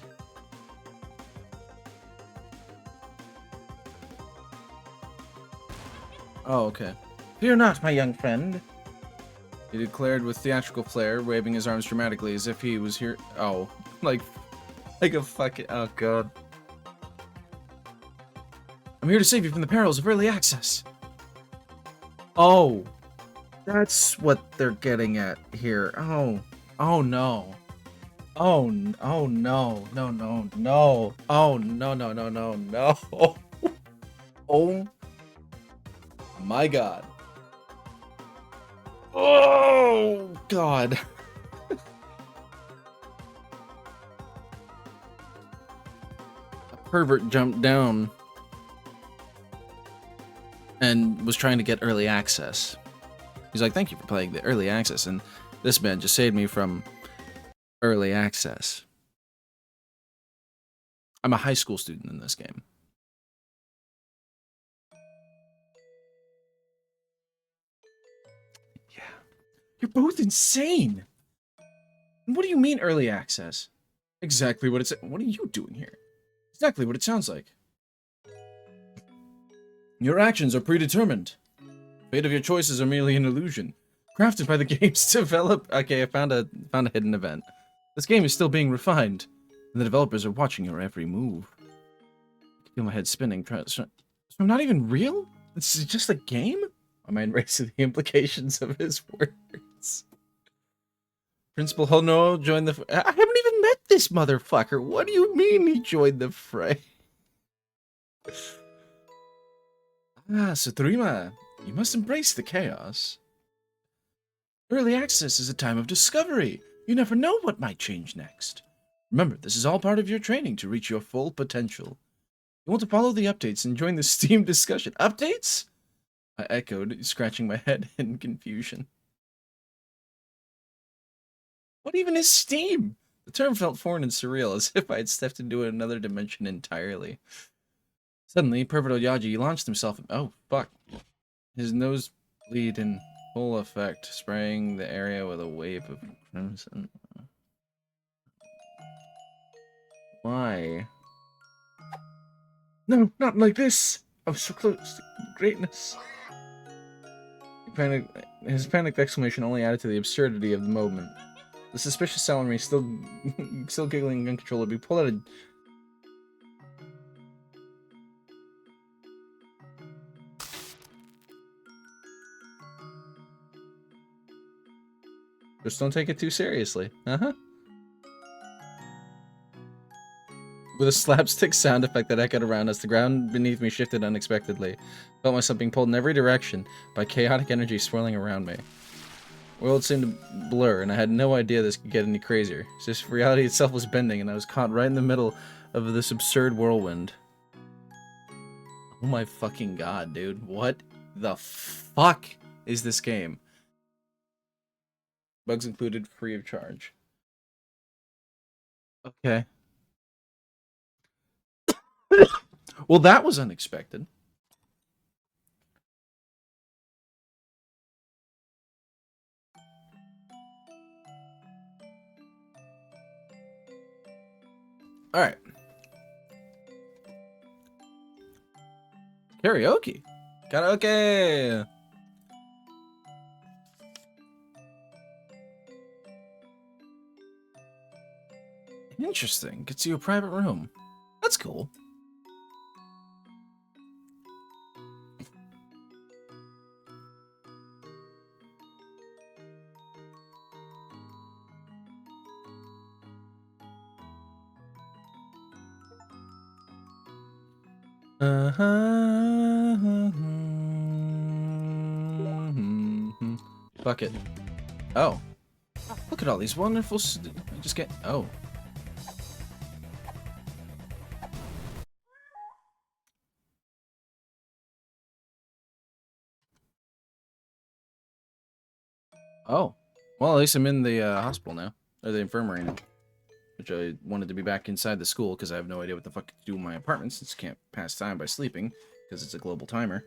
Oh, okay. Fear not, my young friend. He declared with theatrical flair, waving his arms dramatically as if he was here. Oh, like a fucking. Oh, God. I'm here to save you from the perils of early access. Oh, that's what they're getting at here. Oh, oh no. Oh, oh no, no, no, no. Oh, no, no, no, no, no. Oh my God. Oh, God. A pervert jumped down and was trying to get early access. He's like, thank you for playing the early access. And this man just saved me from early access. I'm a high school student in this game. Yeah. You're both insane. What do you mean early access? Exactly what it's. What are you doing here? Exactly what it sounds like. Your actions are predetermined. Fate of your choices are merely an illusion, crafted by the game's develop. Okay, I found a hidden event. This game is still being refined, and the developers are watching your every move. I feel my head spinning. So I'm not even real? This is just a game? My mind races the implications of his words. Principal Hono joined the. I haven't even met this motherfucker. What do you mean he joined the fray? Ah, Saturima, you must embrace the chaos. Early access is a time of discovery. You never know what might change next. Remember, this is all part of your training to reach your full potential. You want to follow the updates and join the Steam discussion. Updates? I echoed, scratching my head in confusion. What even is Steam? The term felt foreign and surreal, as if I had stepped into another dimension entirely. Suddenly, Pervert Oyaji launched himself. Oh, fuck. His nosebleed in full effect, spraying the area with a wave of crimson. Why? No, not like this! I was so close to greatness. His panicked exclamation only added to the absurdity of the moment. The suspicious salary still giggling uncontrollably pulled out a... Just don't take it too seriously. Uh-huh. with a slapstick sound effect that echoed around as the ground beneath me shifted unexpectedly. Felt myself being pulled in every direction by chaotic energy swirling around me. The world seemed to blur, and I had no idea this could get any crazier. It's just reality itself was bending, and I was caught right in the middle of this absurd whirlwind. Oh my fucking god, dude. What the fuck is this game? Bugs included, free of charge. Okay. Well, that was unexpected. Alright. Karaoke. Karaoke! Interesting. Gets you a private room. That's cool. Fuck it. Oh. Look at all these wonderful... I just get... Oh. Oh. Well, at least I'm in the hospital now. Or the infirmary now. Which I wanted to be back inside the school because I have no idea what the fuck to do in my apartment since I can't pass time by sleeping because it's a global timer.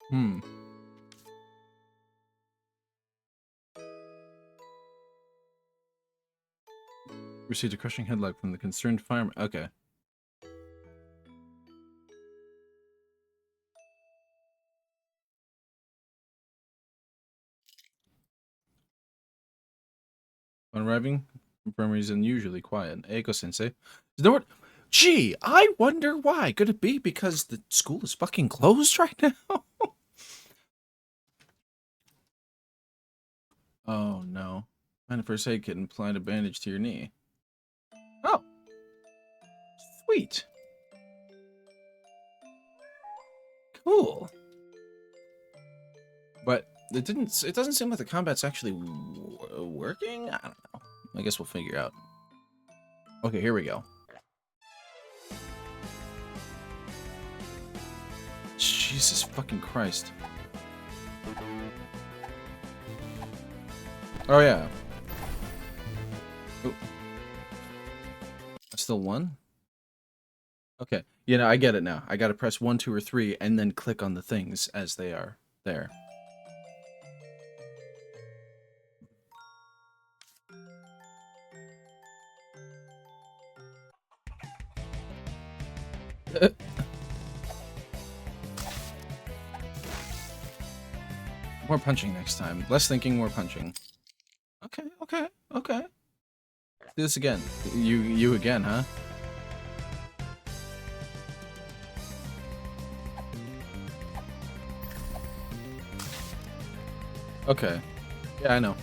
Hmm. Received a crushing headlight from the concerned fireman. Okay. On arriving, infirmary is unusually quiet. Eiko-sensei. Gee, I wonder why. Could it be because the school is fucking closed right now? Oh, no. Find a first aid kit and apply a bandage to your knee. Oh. Sweet. Cool. But it doesn't seem like the combat's actually working? I don't know. I guess we'll figure out. Okay, here we go. Jesus fucking Christ. Oh, yeah. Oh. I still won? Okay. You know, I get it now. I gotta press 1, 2, or 3, and then click on the things as they are there. More punching next time. Less thinking, more punching. Okay, okay, okay. Do this again. You again, huh? Okay. Yeah, I know.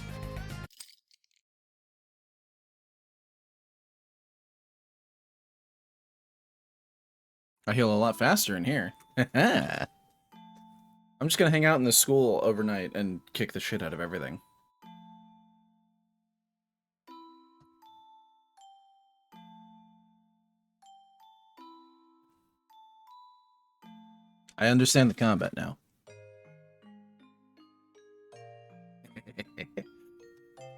I heal a lot faster in here. I'm just gonna hang out in the school overnight and kick the shit out of everything. I understand the combat now.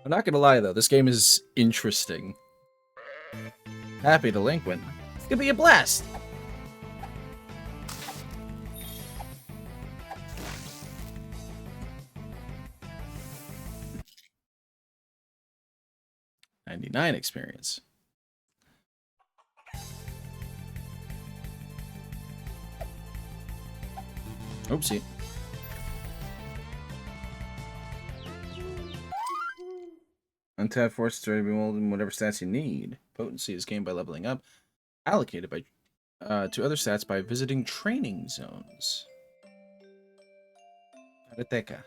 I'm not gonna lie though, this game is interesting. Happy Delinquent. It's gonna be a blast! '99 experience. Oopsie. Untap forces to be molded in whatever stats you need. Potency is gained by leveling up. Allocated by to other stats by visiting training zones. Karateka.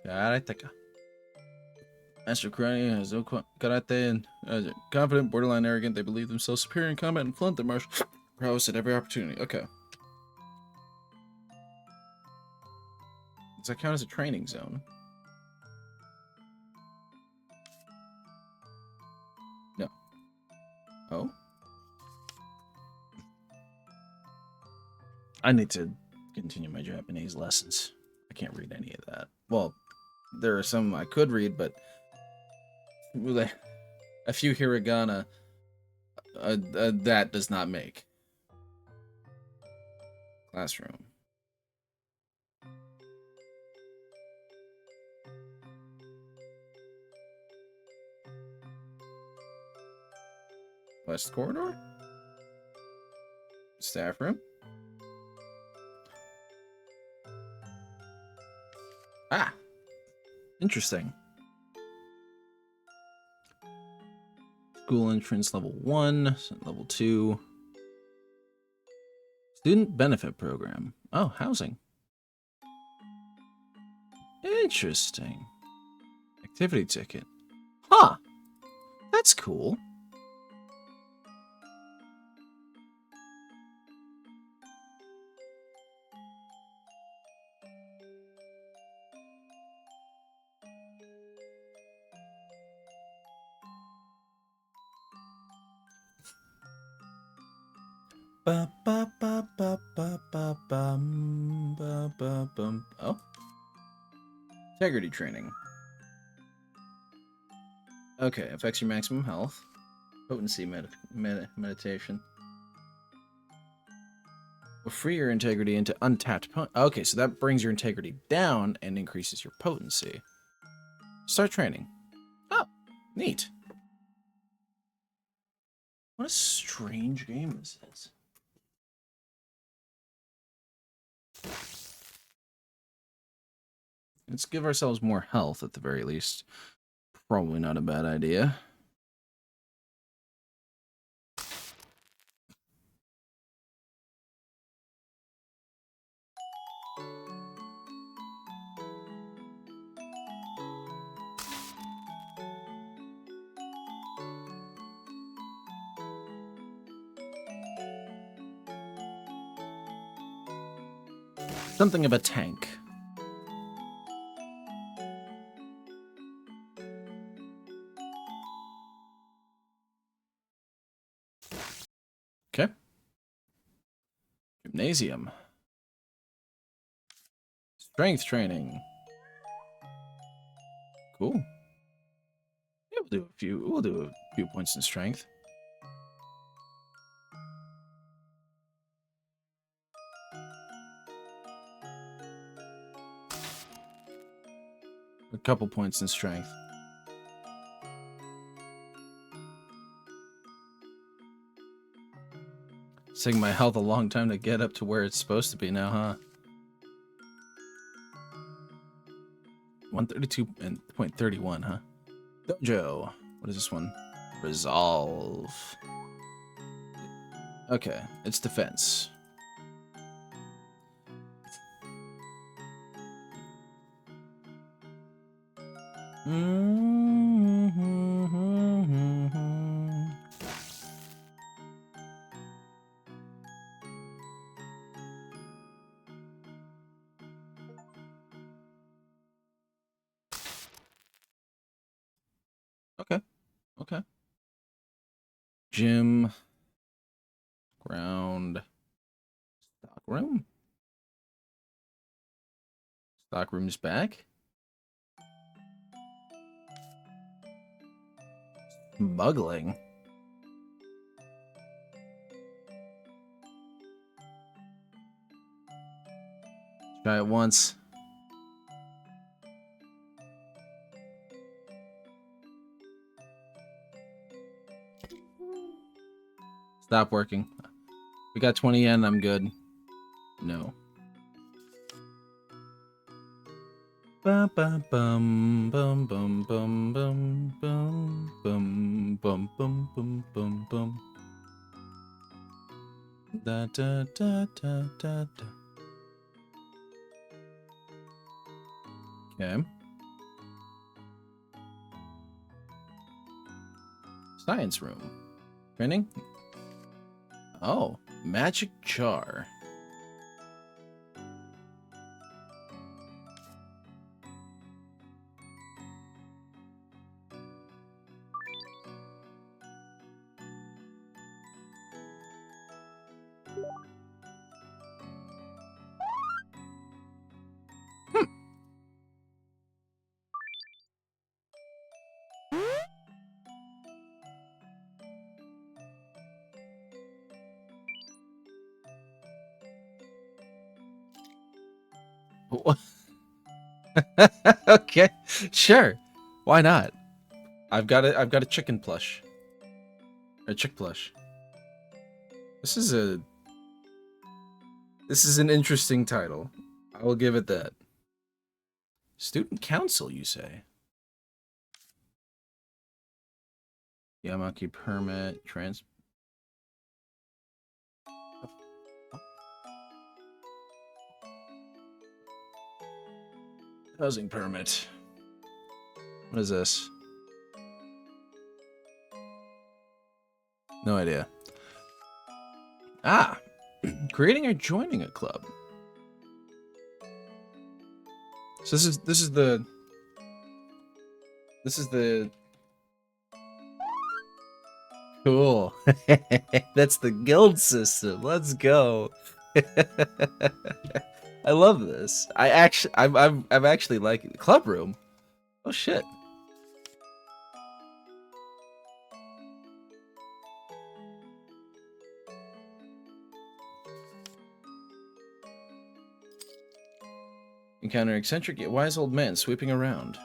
Karateka. Master Karate has no karate and confident, borderline arrogant. They believe themselves superior in combat and flaunt their martial prowess at every opportunity. Okay. Does that count as a training zone? No. Oh? I need to continue my Japanese lessons. I can't read any of that. Well, there are some I could read, but a few hiragana that does not make. Classroom. West corridor? Staff room? Ah! Interesting. School entrance level 1, level 2. Student benefit program. Oh, housing. Interesting. Activity ticket. Huh! That's cool. Ba ba ba ba ba ba bum ba ba bum. Oh, integrity training. Okay, affects your maximum health. Potency meditation. Will free your integrity into untapped. Okay, so that brings your integrity down and increases your potency. Start training. Oh, neat. What a strange game this is. Let's give ourselves more health at the very least. Probably not a bad idea. Something of a tank. Okay. Gymnasium. Strength training. Cool. Yeah, we'll do a few points in strength. A couple points in strength. It's taking my health a long time to get up to where it's supposed to be now, huh? 132.31, huh? Dojo. What is this one? Resolve. Okay, it's defense. Okay. Okay. Gym. Ground. Stock room. Stock room's back. Smuggling. Try it once. Stop working. We got 20 yen, I'm good. No. ba ba bum bum bum bum bum bum bum bum bum bum bum bum. Da da da da da da. Okay. Science room. Training? Oh, magic jar. What? Okay, sure. Why not? I've got a chicken plush. A chick plush. This is an interesting title. I will give it that. Student council, you say? Yamaki permit, housing permit. What is this? No idea. Ah, creating or joining a club. So this is the cool. That's the guild system. Let's go. I love this. I'm actually liking the club room. Oh shit. Encounter eccentric yet wise old man sweeping around.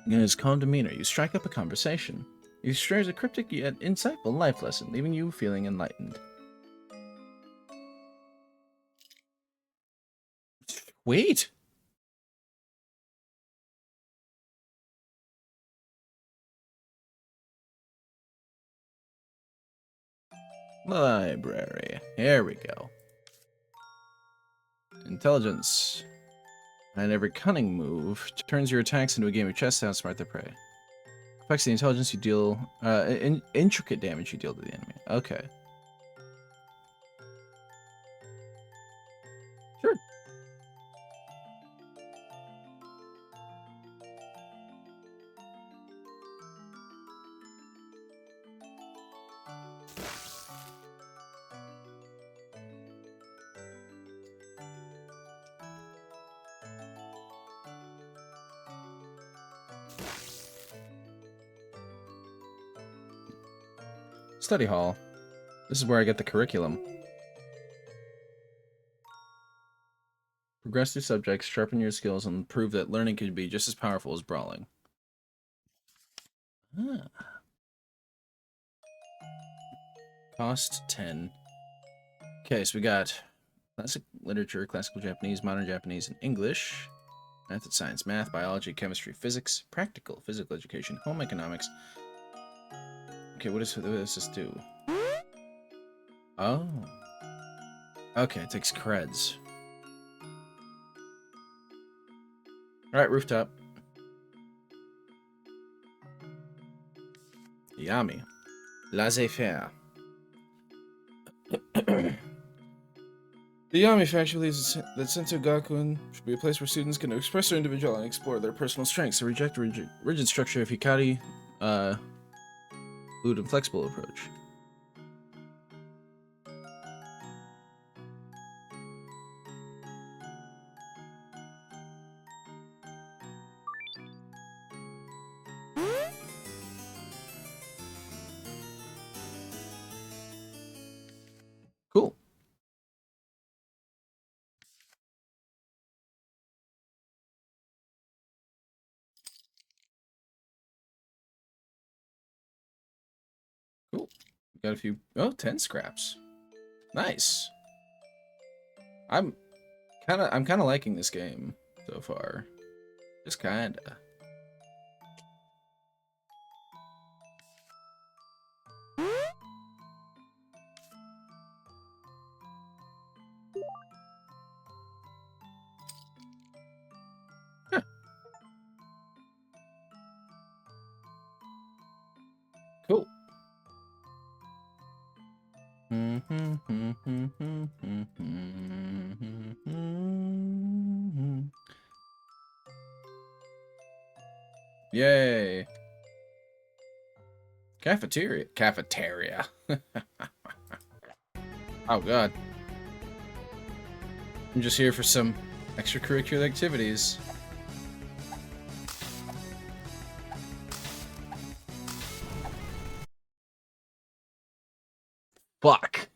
In his calm demeanor, you strike up a conversation. He shares a cryptic yet insightful life lesson, leaving you feeling enlightened. Wait! Library. Here we go. Intelligence. And every cunning move turns your attacks into a game of chess to outsmart the prey. Affects the intelligence you deal, intricate damage you deal to the enemy. Okay. Sure. Study hall. This is where I get the curriculum. Progress through subjects, sharpen your skills, and prove that learning can be just as powerful as brawling. Ah. Cost 10. Okay, so we got classic literature, classical Japanese, modern Japanese, and English. Math and science, math, biology, chemistry, physics, practical, physical education, home economics. Okay, what does this do? Oh. Okay, it takes creds. Alright, rooftop. Yami. Laissez-faire. The Yami faction believes that Sentou Gakuen should be a place where students can express their individuality and explore their personal strengths and reject rigid structure of Hikari, fluid and flexible approach. Cool. Cool. Got a few. Oh, 10 scraps. Nice. I'm kind of liking this game so far. Just kinda. Huh. Cool. Yay. Cafeteria. Cafeteria. Oh, God. I'm just here for some extracurricular activities. Fuck.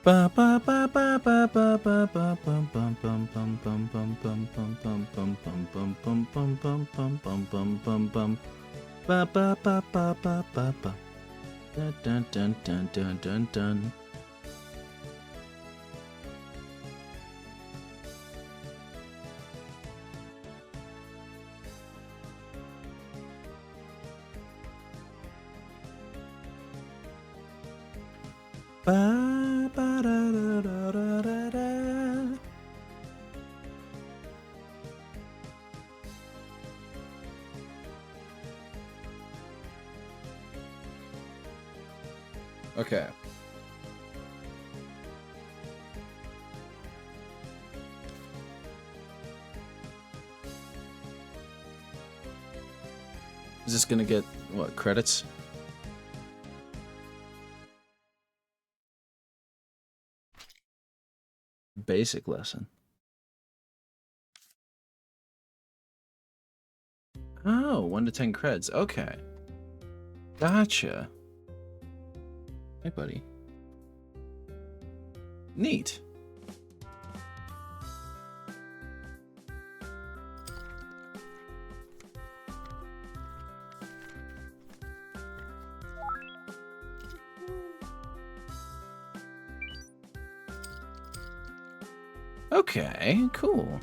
Ba ba ba ba ba ba ba ba bum bum bum bum bum bum bum bum bum bum bum bum bum bum bum bum bum bum bum ba ba ba ba ba ba ba dun dun dun dun dun dun. Ba ba da da da da da da. Okay. Is this gonna get what credits? Basic lesson. Oh, 1 to 10 creds. Okay. Gotcha. Hey, buddy. Neat. Okay, cool.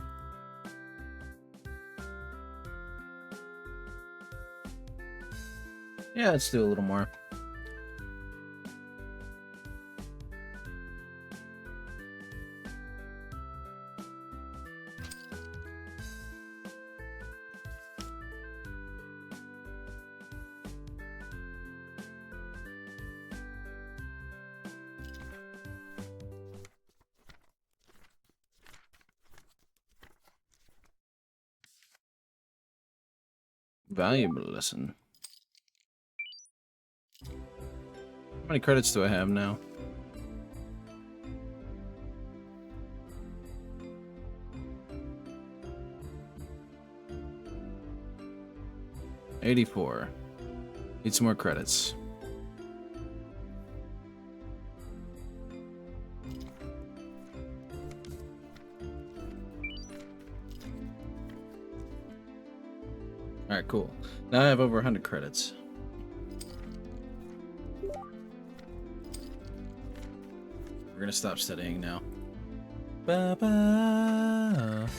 Yeah, let's do a little more. Valuable lesson. How many credits do I have now? $84. Need some more credits. Alright, cool. Now I have over 100 credits. We're gonna stop studying now. Ba-ba.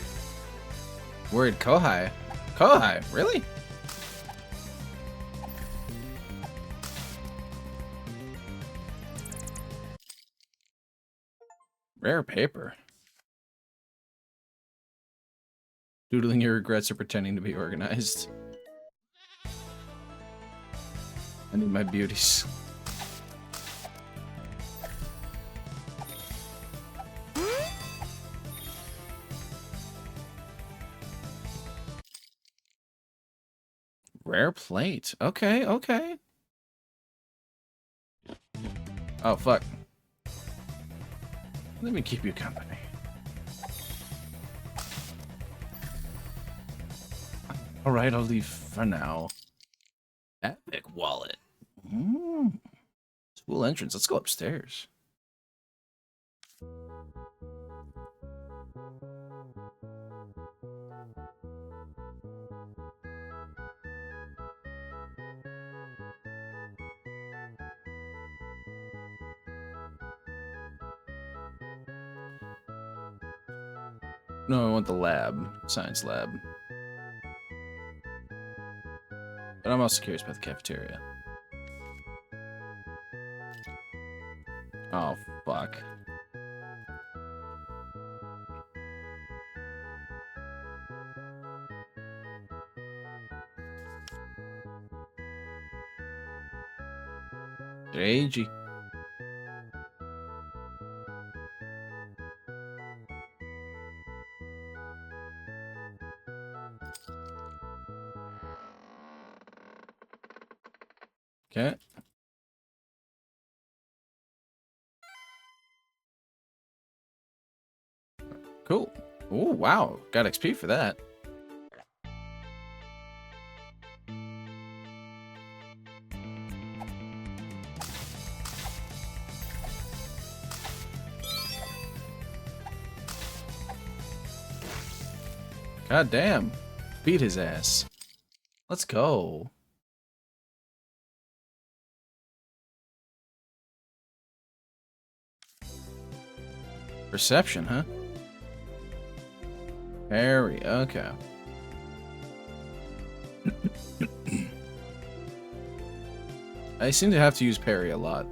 Word, Kohai. Kohai, really? Rare paper. Doodling your regrets or pretending to be organized. I need my beauties. Rare plate. Okay, okay. Oh, fuck. Let me keep you company. Alright, I'll leave for now. Epic wallet. School entrance. Let's go upstairs. No, I want the lab. Science lab. But I'm also curious about the cafeteria. Oh, fuck. JG. Okay. Cool. Oh, wow. Got XP for that. God damn. Beat his ass. Let's go. Perception, huh? Parry, okay. I seem to have to use parry a lot.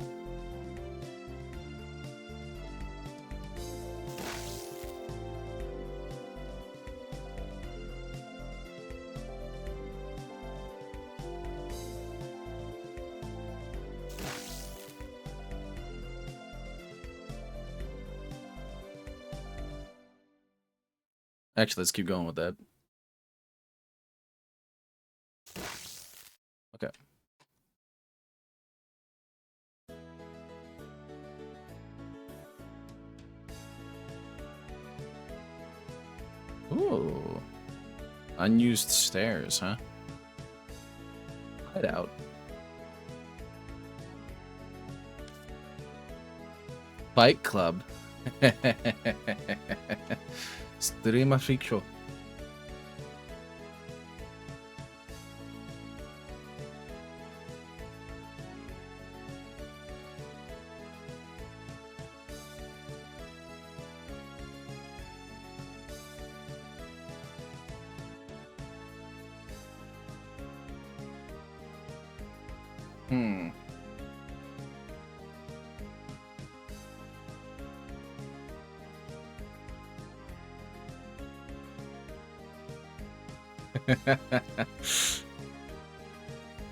Actually, let's keep going with that. Okay. Ooh. Unused stairs, huh? Hideout. Fight Club. Furikusho. Hmm.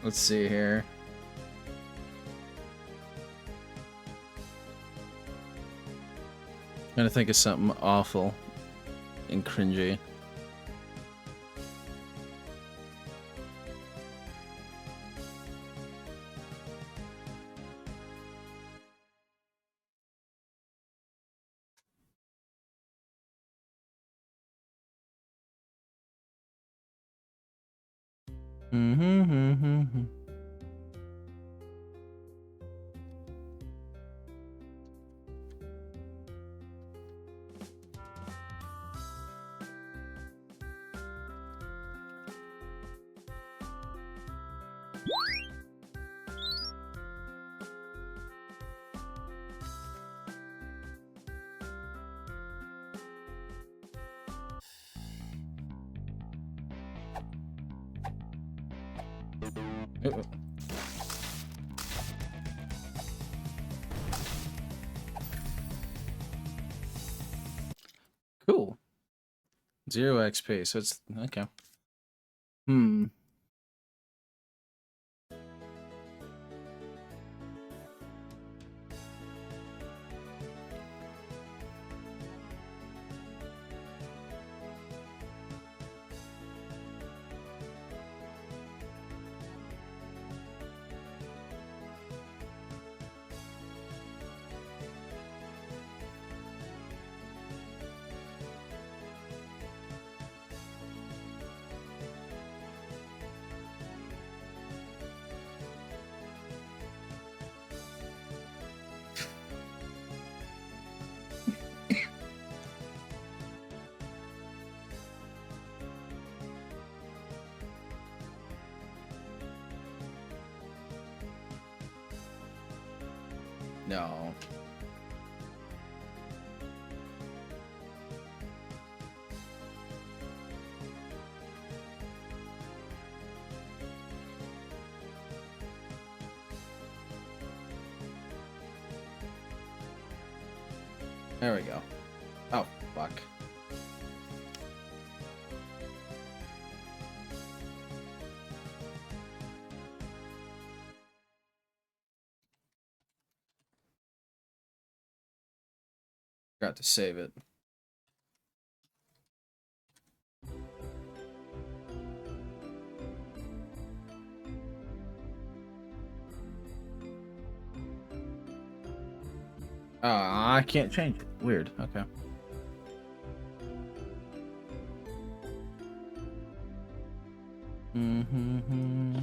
Let's see here. Trying to think of something awful and cringy. Mm-hmm. Cool. 0 XP, so it's okay. Hmm. No. There we go. Oh, fuck. Forgot to save it. I can't change it. Weird. Okay. Mm-hmm.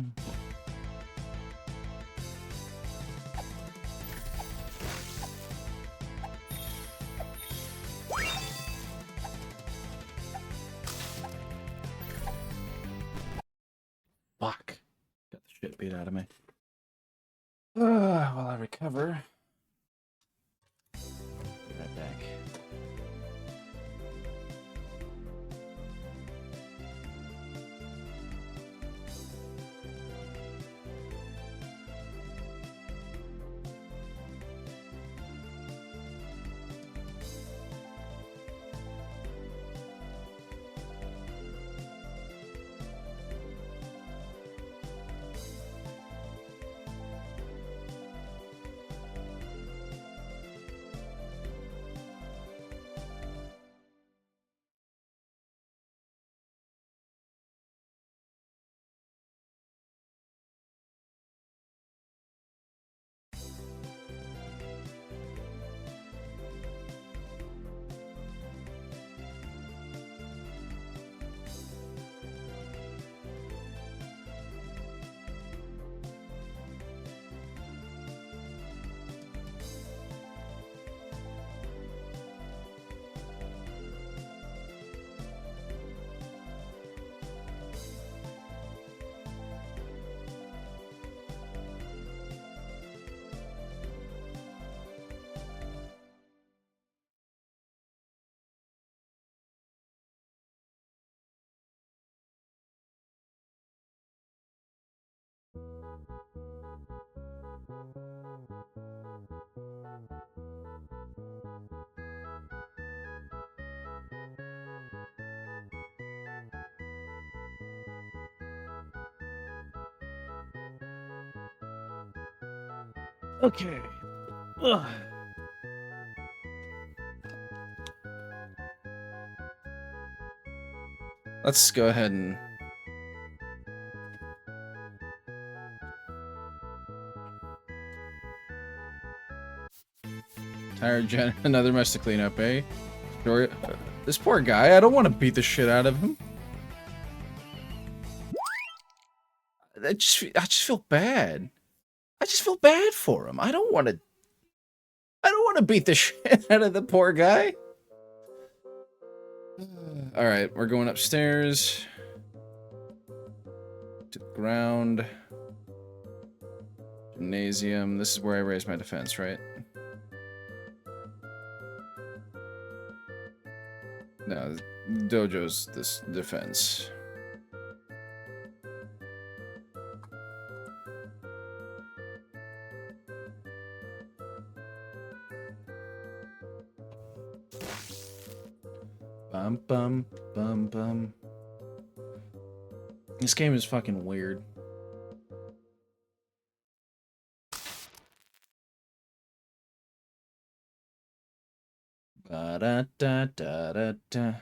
Fuck. Got the shit beat out of me. While I recover. Be right back. Okay. Ugh. Let's go ahead and tire gen. Another mess to clean up, eh? Sure. This poor guy. I don't want to beat the shit out of him. I just feel bad. I just feel bad for him. I don't want to beat the shit out of the poor guy. All right, we're going upstairs to the ground. Gymnasium. This is where I raise my defense, right? No, dojo's this defense. Bum bum bum bum. This game is fucking weird. Ba da da da da da.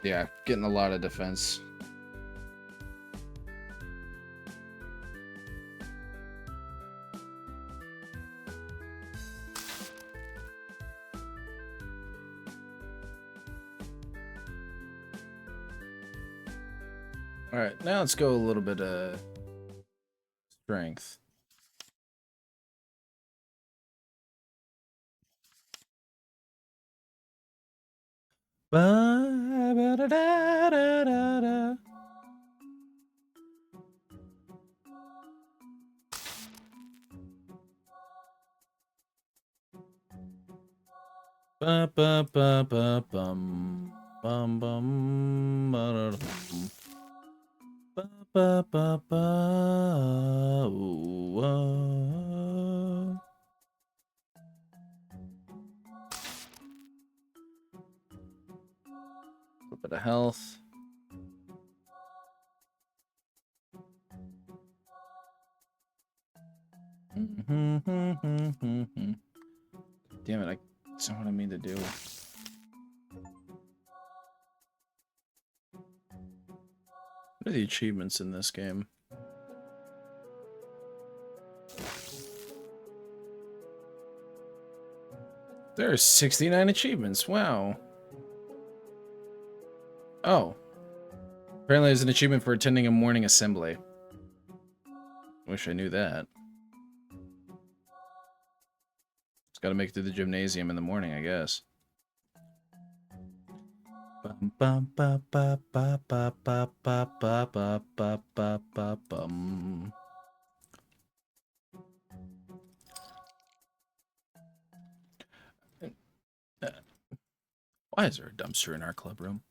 Yeah, getting a lot of defense. All right, now let's go a little bit of strength. Ba-ba-da-da-da-da-da. Ba ba ba ba bum bum bum ba da dum. Ba ba ba ba ooh, a little bit of health. Damn it, that's not what I mean to do. What are the achievements in this game? There are 69 achievements. Wow. Oh. Apparently there's an achievement for attending a morning assembly. Wish I knew that. Just gotta make it to the gymnasium in the morning, I guess. Bum bum ba ba ba ba ba ba ba ba ba ba ba bum. Why is there a dumpster in our club room?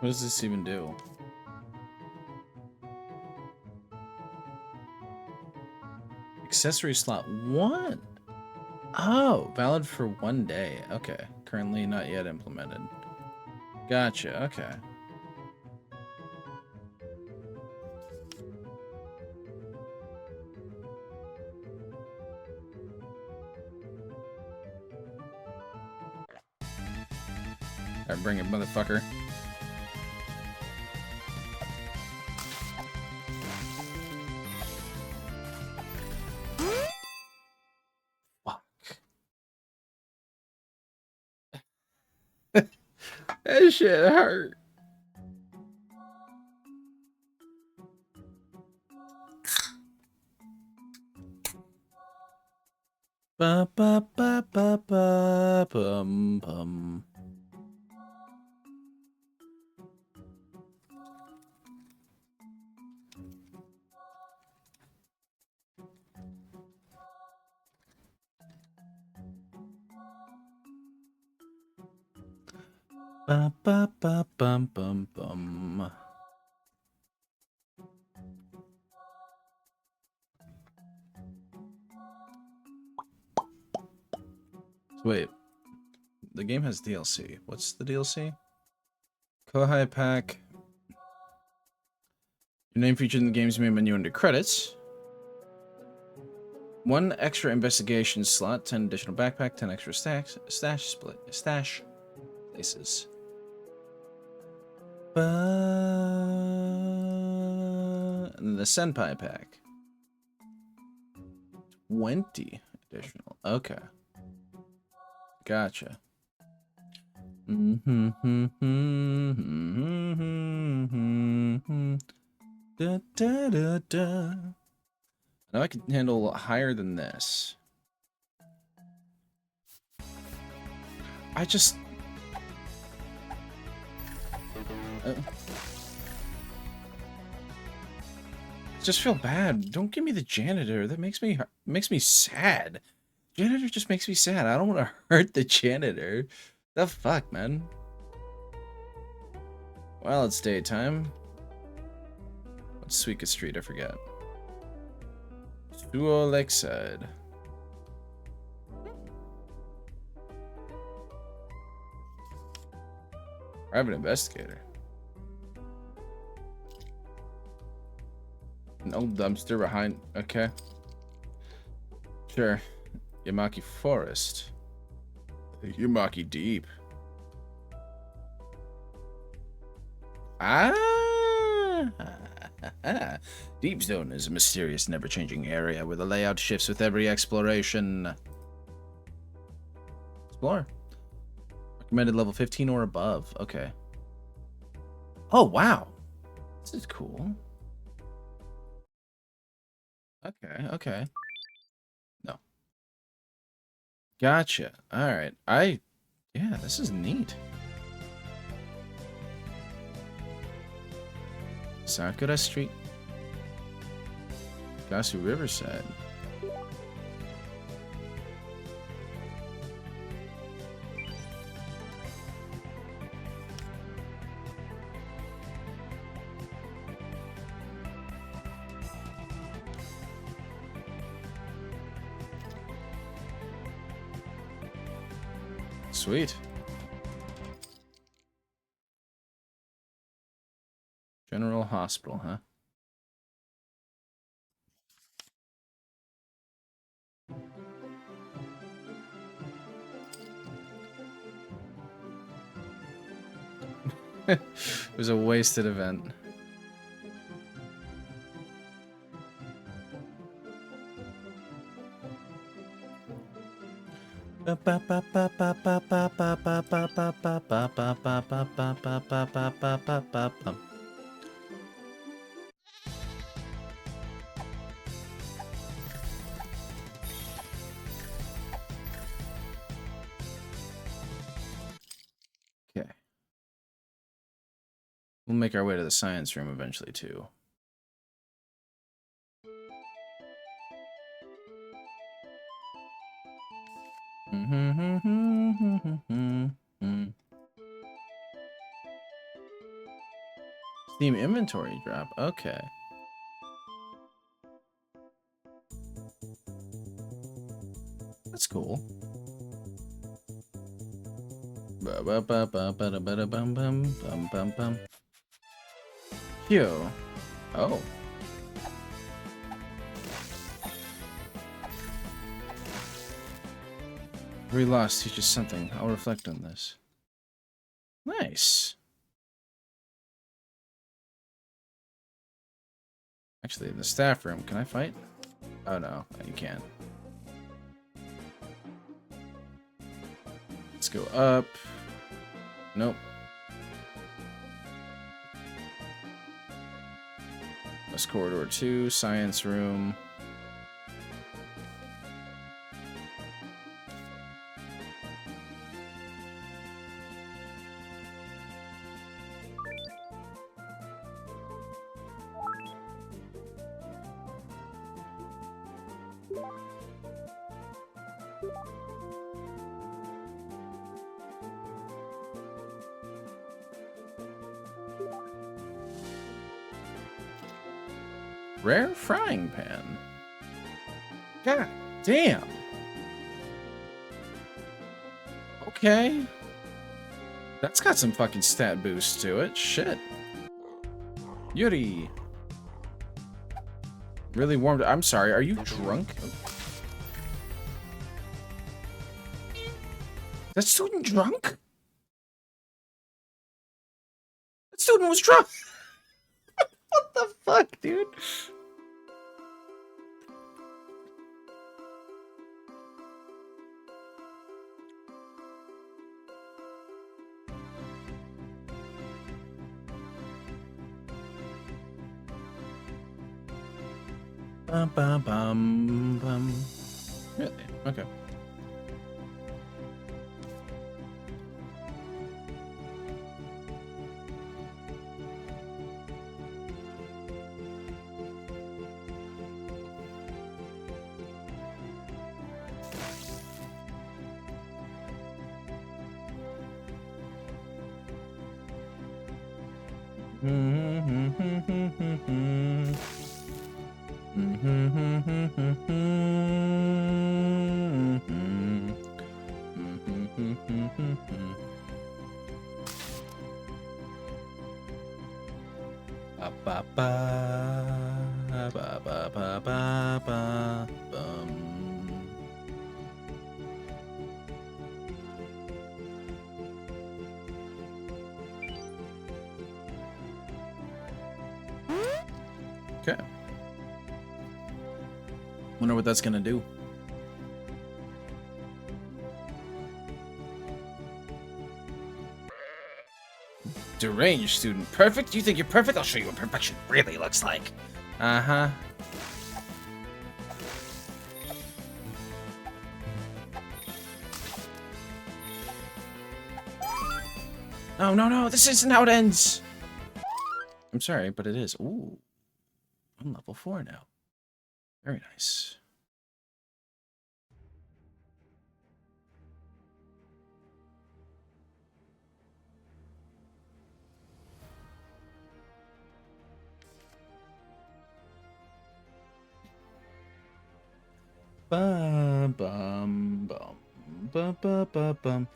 What does this even do? Accessory slot 1. Oh, valid for 1 day. Okay. Currently not yet implemented. Gotcha. Okay. Alright, bring it, motherfucker. Fuck. That shit hurt. Ba ba ba ba ba bum bum. Ba ba ba bum bum bum. Wait. The game has DLC. What's the DLC? Kohai Pack. Your name featured in the game's main menu under credits. 1 extra investigation slot, 10 additional backpack, 10 extra stash places. And the Senpai pack. 20 additional. Okay. Gotcha. Da, da, da, da. Now I can handle a lot higher than this. I just... just feel bad. Don't give me the janitor. That makes me sad. Janitor just makes me sad. I don't want to hurt the janitor. The fuck, man? Well, it's daytime. What's Suika Street? I forget. Suo Lakeside. Private investigator. No dumpster behind. Okay. Sure. Yamaki Forest. Yamaki Deep. Ah! Deep Zone is a mysterious, never-changing area where the layout shifts with every exploration. Explore. Recommended level 15 or above. Okay. Oh, wow. This is cool. Okay, okay. No. Gotcha. Alright. Yeah, this is neat. Sakura Street. Gasu Riverside. Sweet. General Hospital, huh? It was a wasted event. Okay. We'll make our way to the science room eventually, too. Steam inventory drop. Okay. That's cool. Phew. Oh. Every loss teaches something. I'll reflect on this. Nice. Actually, in the staff room, can I fight? Oh no, you can't. Let's go up. Nope. West Corridor 2, Science Room. Rare frying pan. God damn. Okay. That's got some fucking stat boost to it. Shit. Yuri. Really warmed. I'm sorry. Are you drunk? That student drunk? That student was drunk. What the fuck, dude? Bum, bum, bum, bum. Really? Okay. Okay. Wonder what that's gonna do. Deranged student. Perfect? You think you're perfect? I'll show you what perfection really looks like. Uh-huh. Oh, no, no, this isn't how it ends. I'm sorry, but it is. Ooh. I'm level 4 now. Very nice. Bum bum bum bum bum bum bum.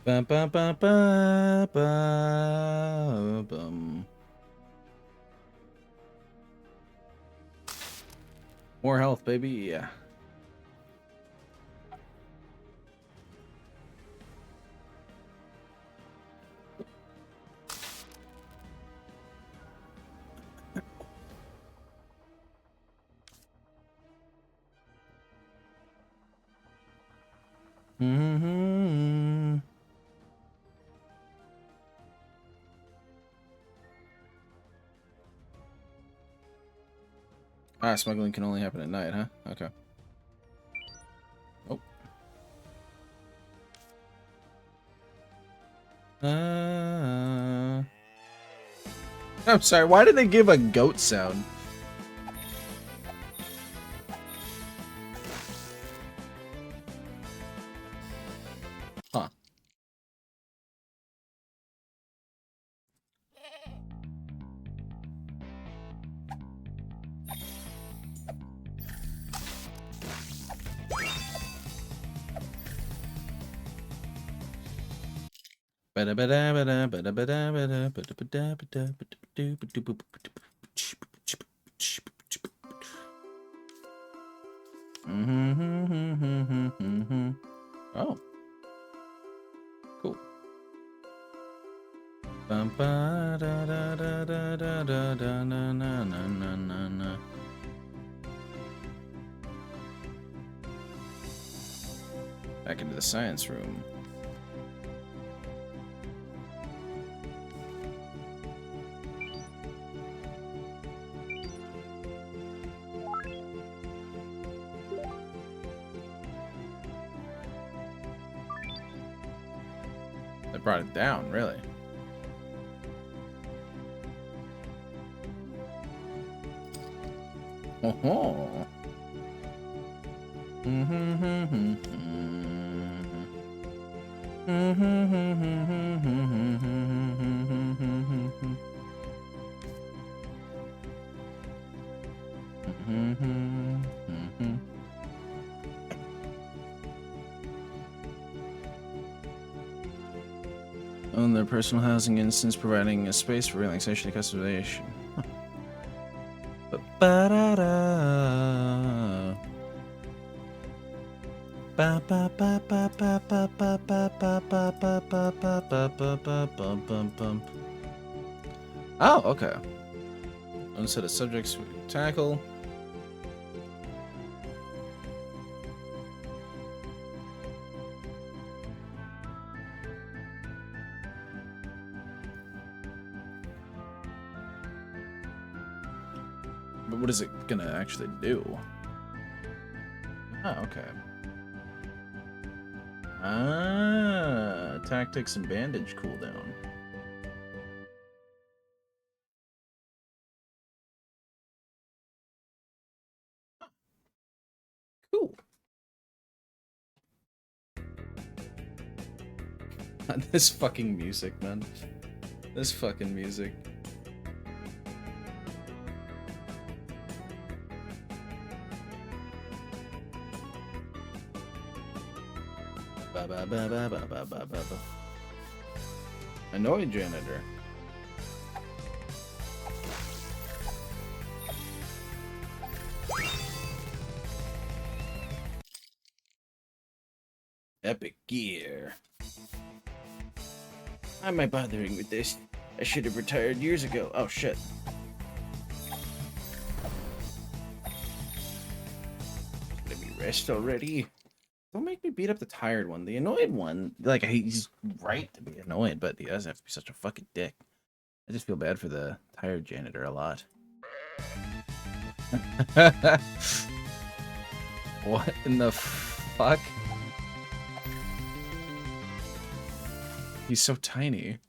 Bum bum bum bum bum bum. More health, baby. Yeah. Mm-hmm. Ah, smuggling can only happen at night, huh? Okay. Oh. I'm sorry, why did they give a goat sound? Huh. Oh, cool. Back into the science room. They brought it down, really. Oh. Own their personal housing instance, providing a space for relaxation and customization. Ba-da-da. Ba ba ba ba ba ba ba ba ba ba ba ba ba ba ba ba bum bum. Oh, okay. One set of subjects we can tackle. But what is it gonna actually do? Oh, okay. Ah, tactics and bandage cooldown. Cool. This fucking music, man. This fucking music. Ba, ba, ba, ba, ba, ba, ba, ba, ba. Annoyed janitor. Epic gear. Why am I bothering with this? I should have retired years ago. Oh shit. Let me rest already. Don't make me beat up the tired one. The annoyed one, like, he's right to be annoyed, but he doesn't have to be such a fucking dick. I just feel bad for the tired janitor a lot. What in the fuck? He's so tiny.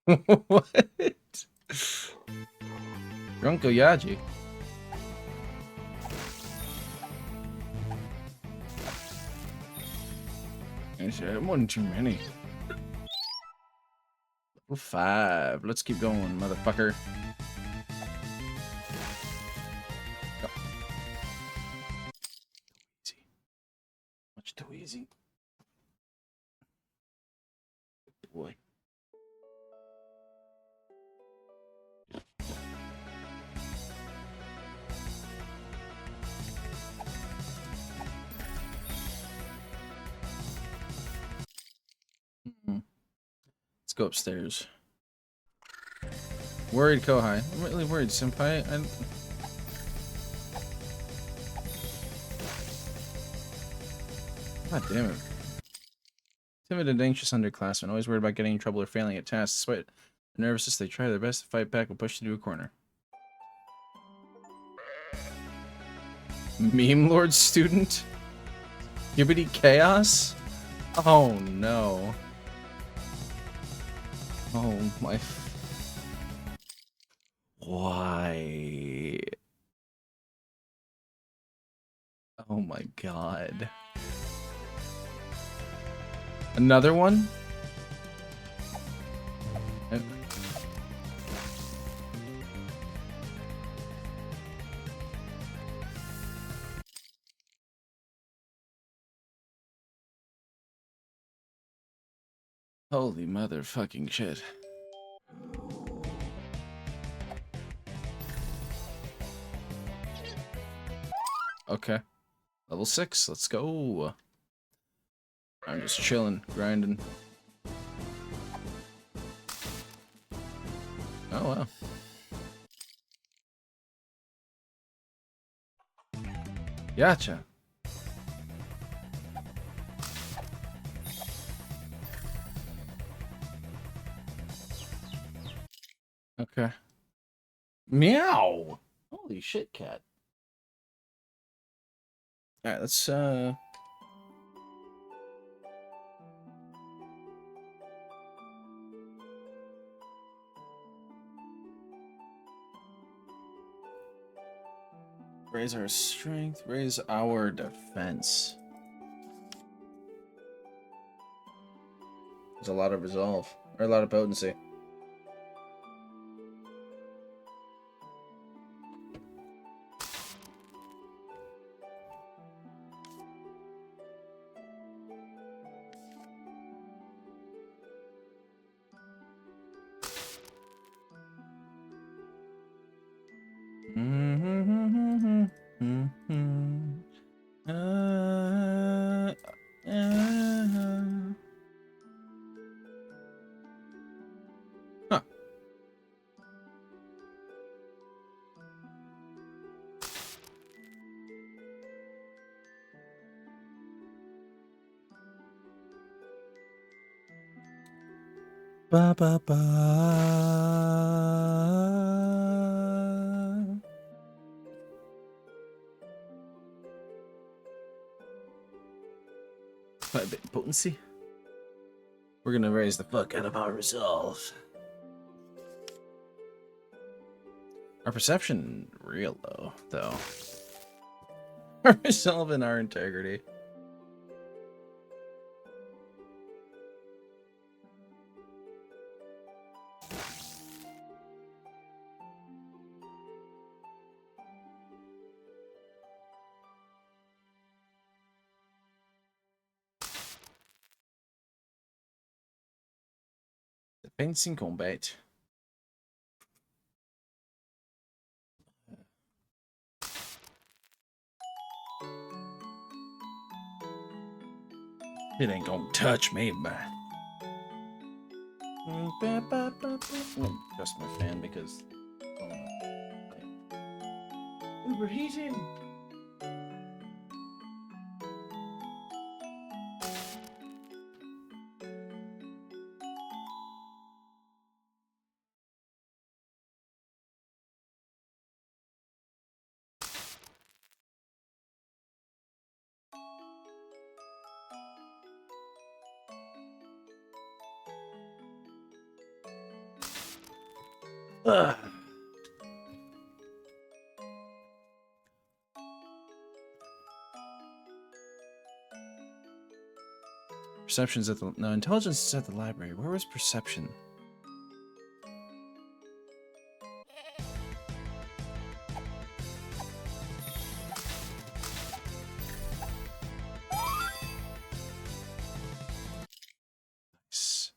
What? Grunko Yaji. I said, one too many. Level 5. Let's keep going, motherfucker. Oh. Easy. Much too easy. Boy. Let's go upstairs. Worried Kohai. I'm really worried, senpai. God damn it. Timid and anxious underclassmen, always worried about getting in trouble or failing at tasks. Despite their nervousness, they try their best to fight back and push you to a corner. Meme Lord student? Gibbity Chaos? Oh no. Oh my. Why? Oh my god. Another one? Holy motherfucking shit. Okay. Level 6, let's go. I'm just chilling, grinding. Oh wow. Gotcha. Okay. Meow! Holy shit, cat. Alright, let's raise our strength, raise our defense. There's a lot of resolve, or a lot of potency. Huh. Ba ba ba. Quite a bit of potency. We're gonna raise the fuck out of our resolve. Our perception real low, though. Our resolve and our integrity. Fencing combat. It ain't gonna touch me, but just my fan because overheating. Ugh. Perception's at the no. Intelligence is at the library. Where was perception? Nice.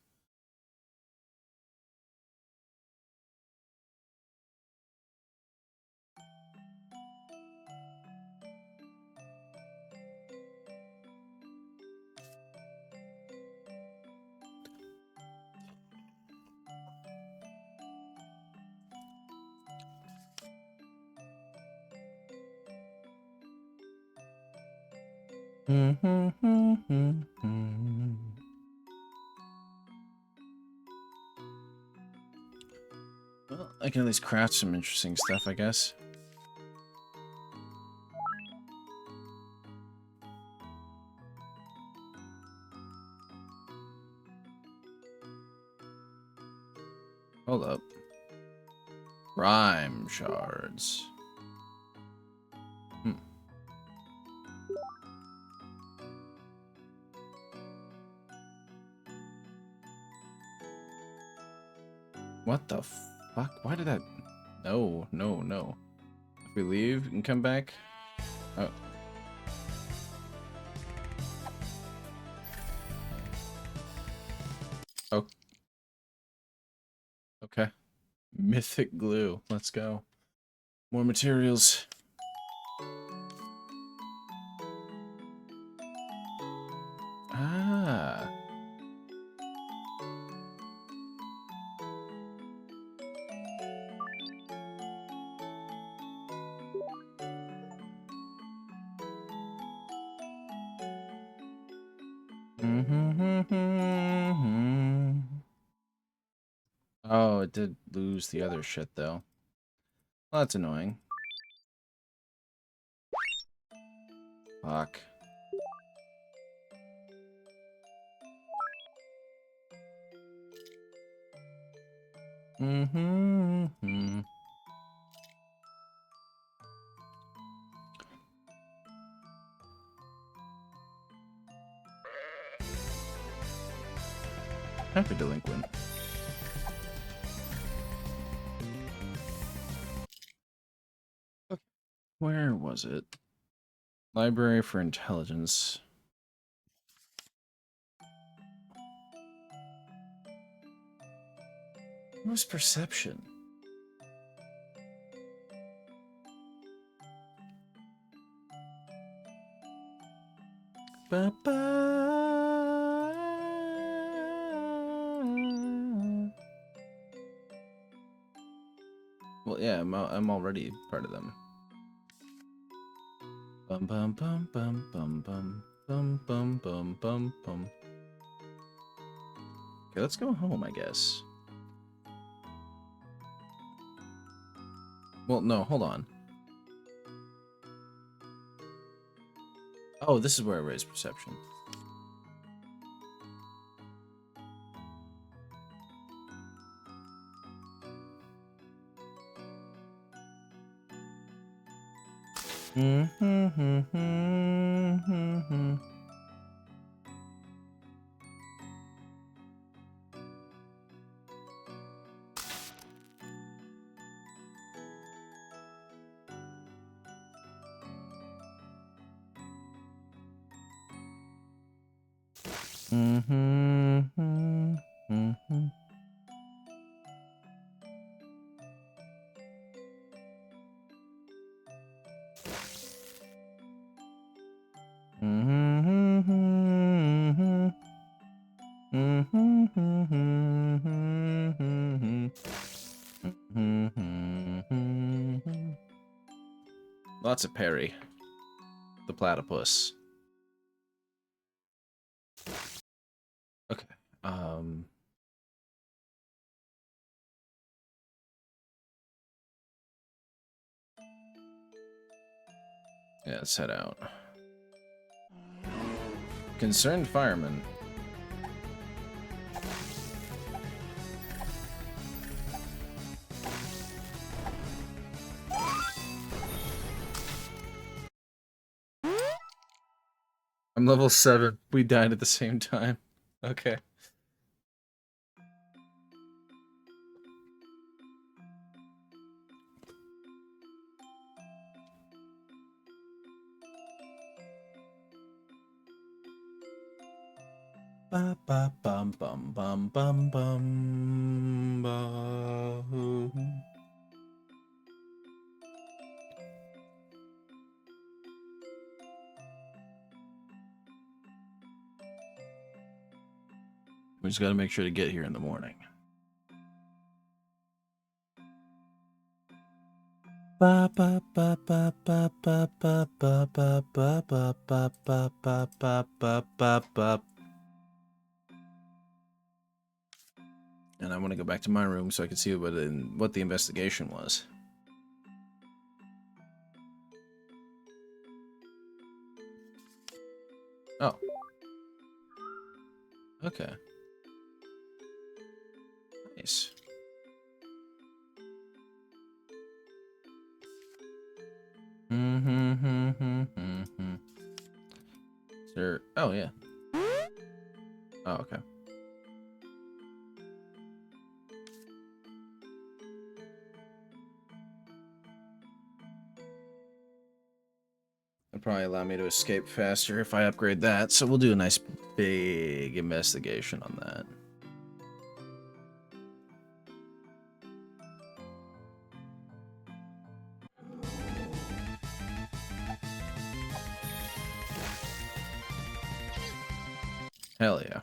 Well, I can at least craft some interesting stuff, I guess. Hold up. Rhyme shards. What the fuck? Why did that... No, no, no. If we leave and come back... Oh. Oh. Okay. Mythic glue. Let's go. More materials. Ah. Oh, it did lose the other shit, though. Well, that's annoying. Fuck. Happy delinquent. Okay. Where was it? Library for intelligence. What was perception? Ba-ba. Well, yeah, I'm already part of them. Bum bum bum bum bum bum bum bum bum bum bum. Okay, let's go home, I guess. Well, no, hold on. Oh, this is where I raise perception. Lots of Perry. The platypus. Okay. Yeah, let's head out. Concerned fireman. I'm level 7. We died at the same time. Okay. Ba ba bum bum bum bum bum bum. We just gotta make sure to get here in the morning. Ba ba ba ba ba ba ba ba ba ba ba ba ba ba ba ba ba ba. And I want to go back to my room so I can see what the investigation was. Oh. Okay. Nice. Sir. Oh, yeah. Oh, okay. It'll probably allow me to escape faster if I upgrade that, so we'll do a nice big investigation on that. Hell yeah.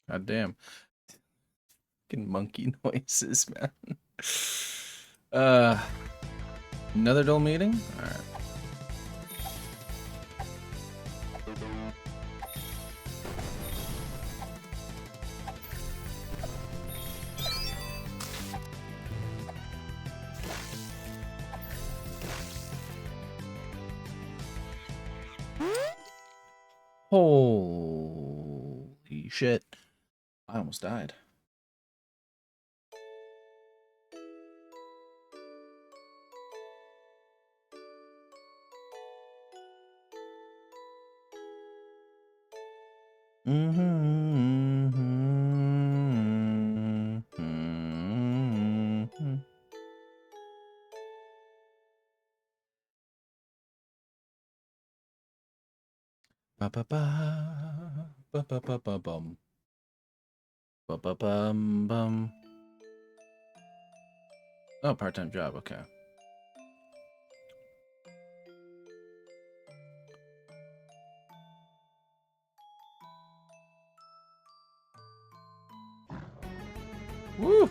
God damn. Fucking monkey noises, man. Another dull meeting? Alright. Holy shit. I almost died. Ba ba ba ba ba ba ba bum ba ba bum bum. Oh, part-time job. Okay. Woo!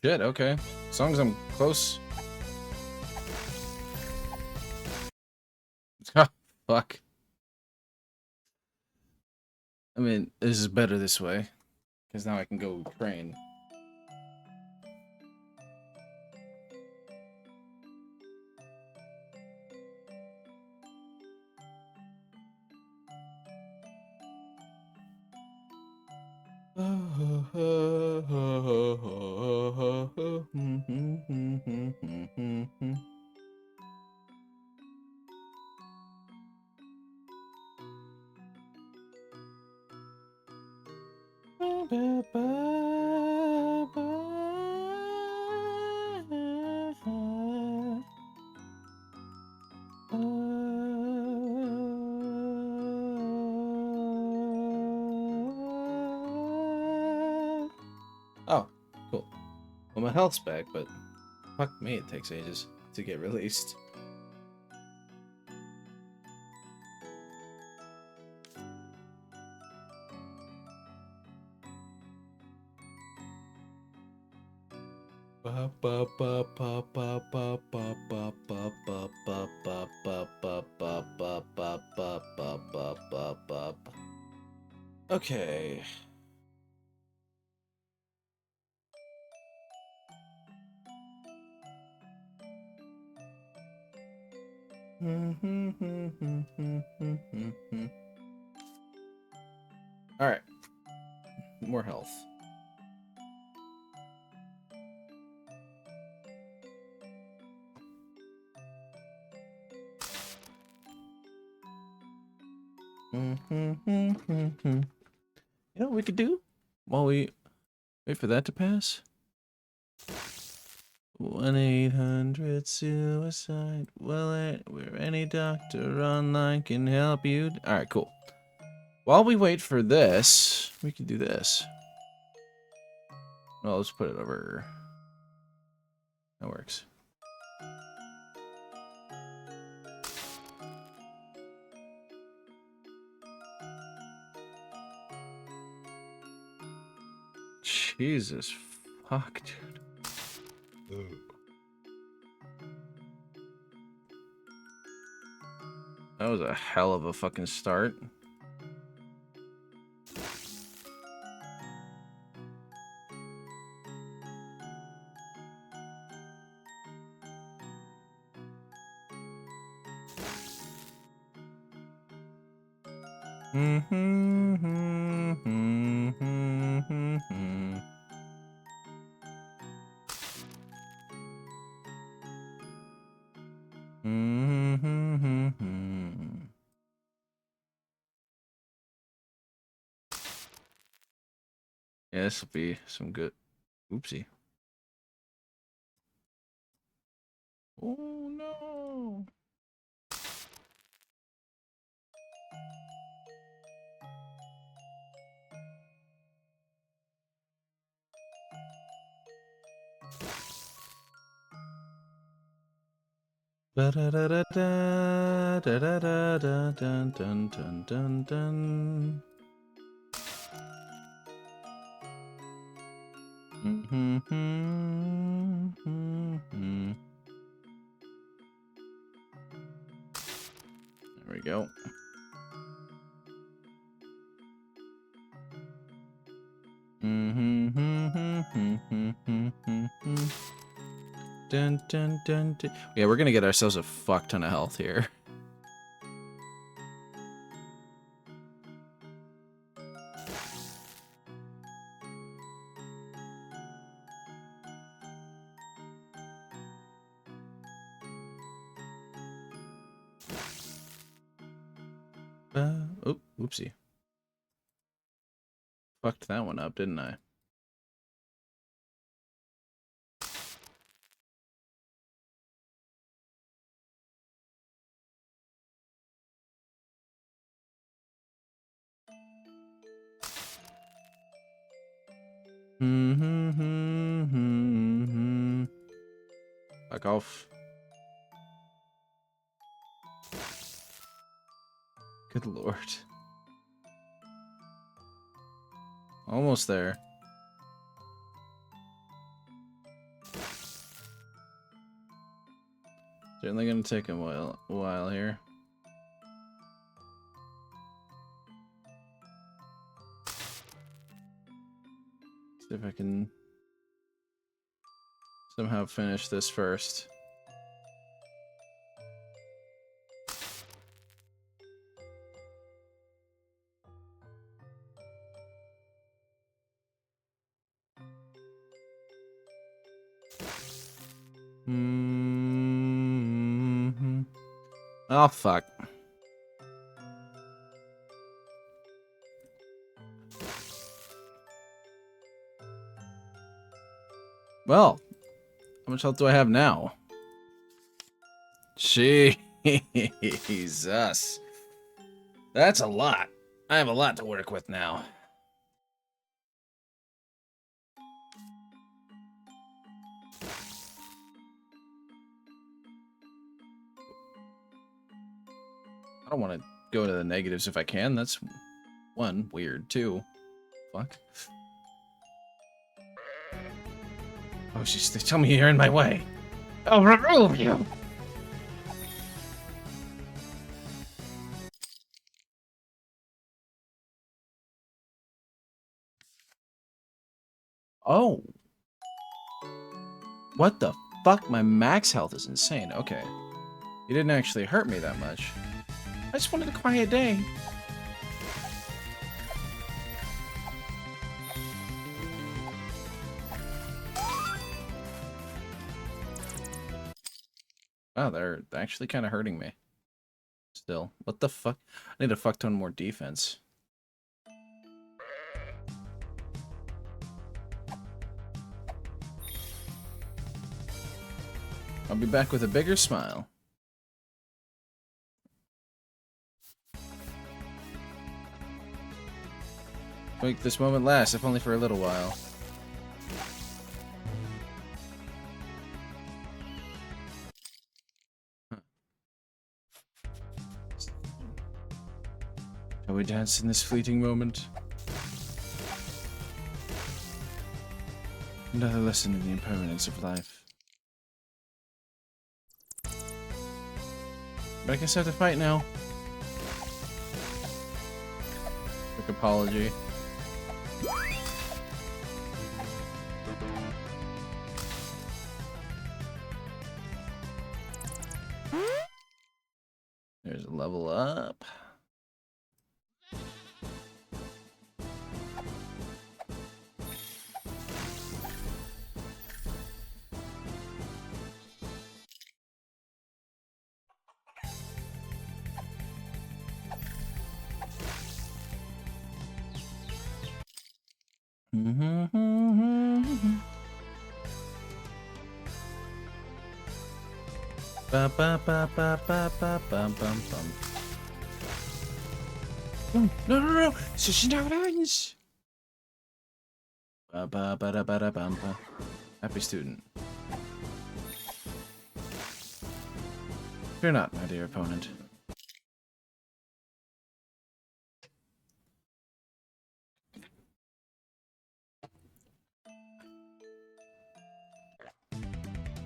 Shit. Okay. As long as I'm close. Fuck. I mean, this is better this way, because now I can go train. my health's back, but fuck me, it takes ages to get released. Okay. All right. More health. You know what we could do while we wait for that to pass? 1-800-SUICIDE. Well, where any doctor online can help you. All right, cool. While we wait for this, we can do this. Well, let's put it over. That works. Jesus fuck, dude. That was a hell of a fucking start. Yeah, this will be some good. Oopsie. Oh no. Ba da da da da da da da da dun dun dun dun dun. There we go. Dun, dun, dun, dun. Yeah, we're gonna get ourselves a fuck ton of health here. Oh, oopsie. Fucked that one up, didn't I? Fuck off. Good lord. Almost there. Certainly gonna take a while here. See if I can somehow finish this first. Oh, fuck. Well, how much health do I have now? Jesus. That's a lot. I have a lot to work with now. I don't want to go to the negatives if I can. That's one, weird. Two, fuck. Oh, she's they tell me you're in my way. I'll remove you. Oh. What the fuck? My max health is insane. Okay. He didn't actually hurt me that much. I just wanted a quiet day. Wow, they're actually kind of hurting me. Still. What the fuck? I need a fuck ton more defense. I'll be back with a bigger smile. Make this moment last, if only for a little while. Huh. Shall we dance in this fleeting moment? Another lesson in the impermanence of life. But I guess I have to fight now. Quick apology. There's a level up. Ba ba ba ba ba ba bum bum bum. No, no, no! Sushi no runs! Ba ba ba da ba da bum ba. Happy student. Fear not, my dear opponent.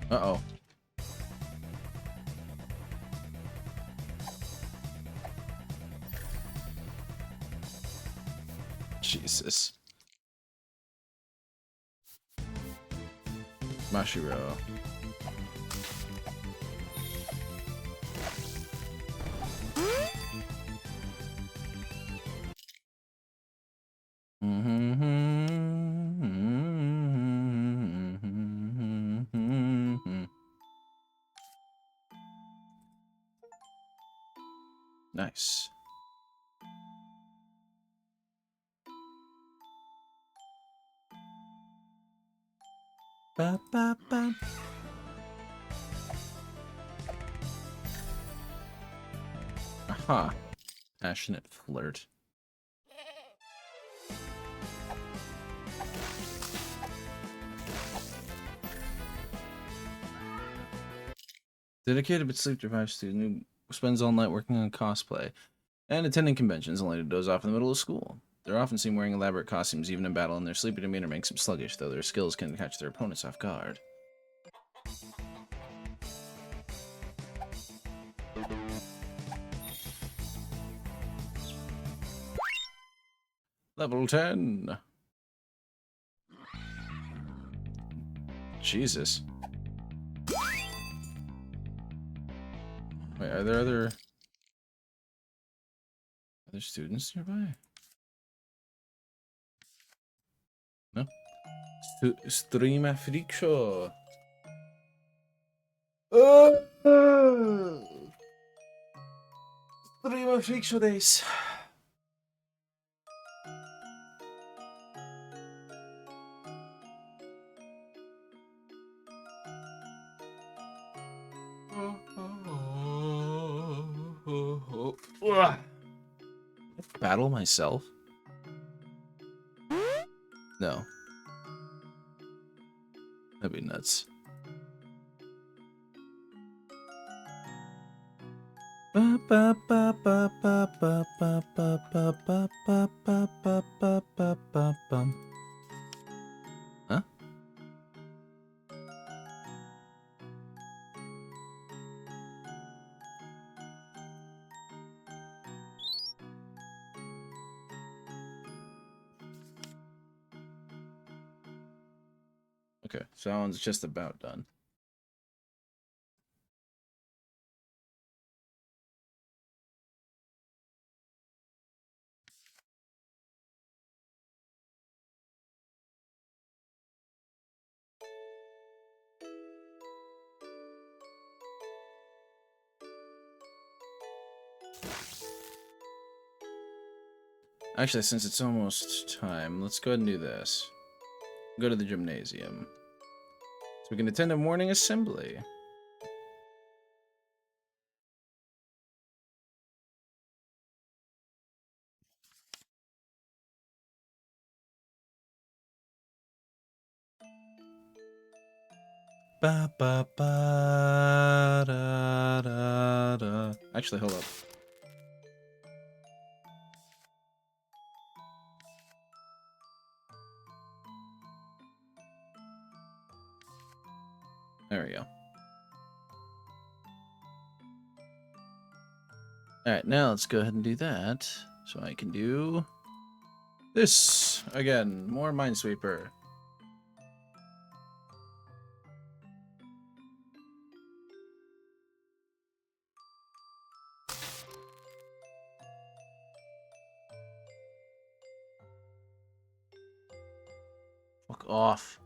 Uh-oh. Jesus. Mashiro. Nice. Ba ba ba. Aha. Passionate flirt. Dedicated but sleep-deprived student who spends all night working on cosplay and attending conventions only to doze off in the middle of school. They're often seen wearing elaborate costumes even in battle, and their sleepy demeanor makes them sluggish, though their skills can catch their opponents off guard. Level 10. Jesus. Wait, are there other students nearby? No? Stream Furikusho. Stream Furikusho days. Battle myself? No. That'd be nuts. Ba, ba, ba, ba, ba, ba, ba, ba, ba, ba, ba, ba, ba, ba, ba, ba, bum. Huh? Okay, so that one's just about done. Actually, since it's almost time, let's go ahead and do this. Go to the gymnasium. So we can attend a morning assembly. Ba ba ba da da da. Actually, hold up. There we go. Alright, now let's go ahead and do that. So I can do this again. More Minesweeper. Fuck off.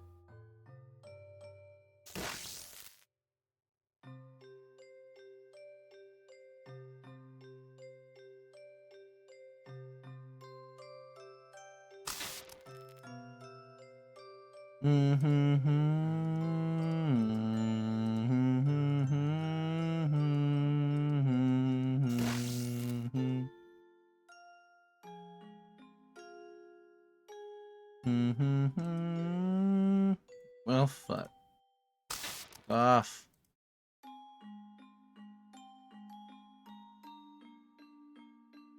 Well, fuck off.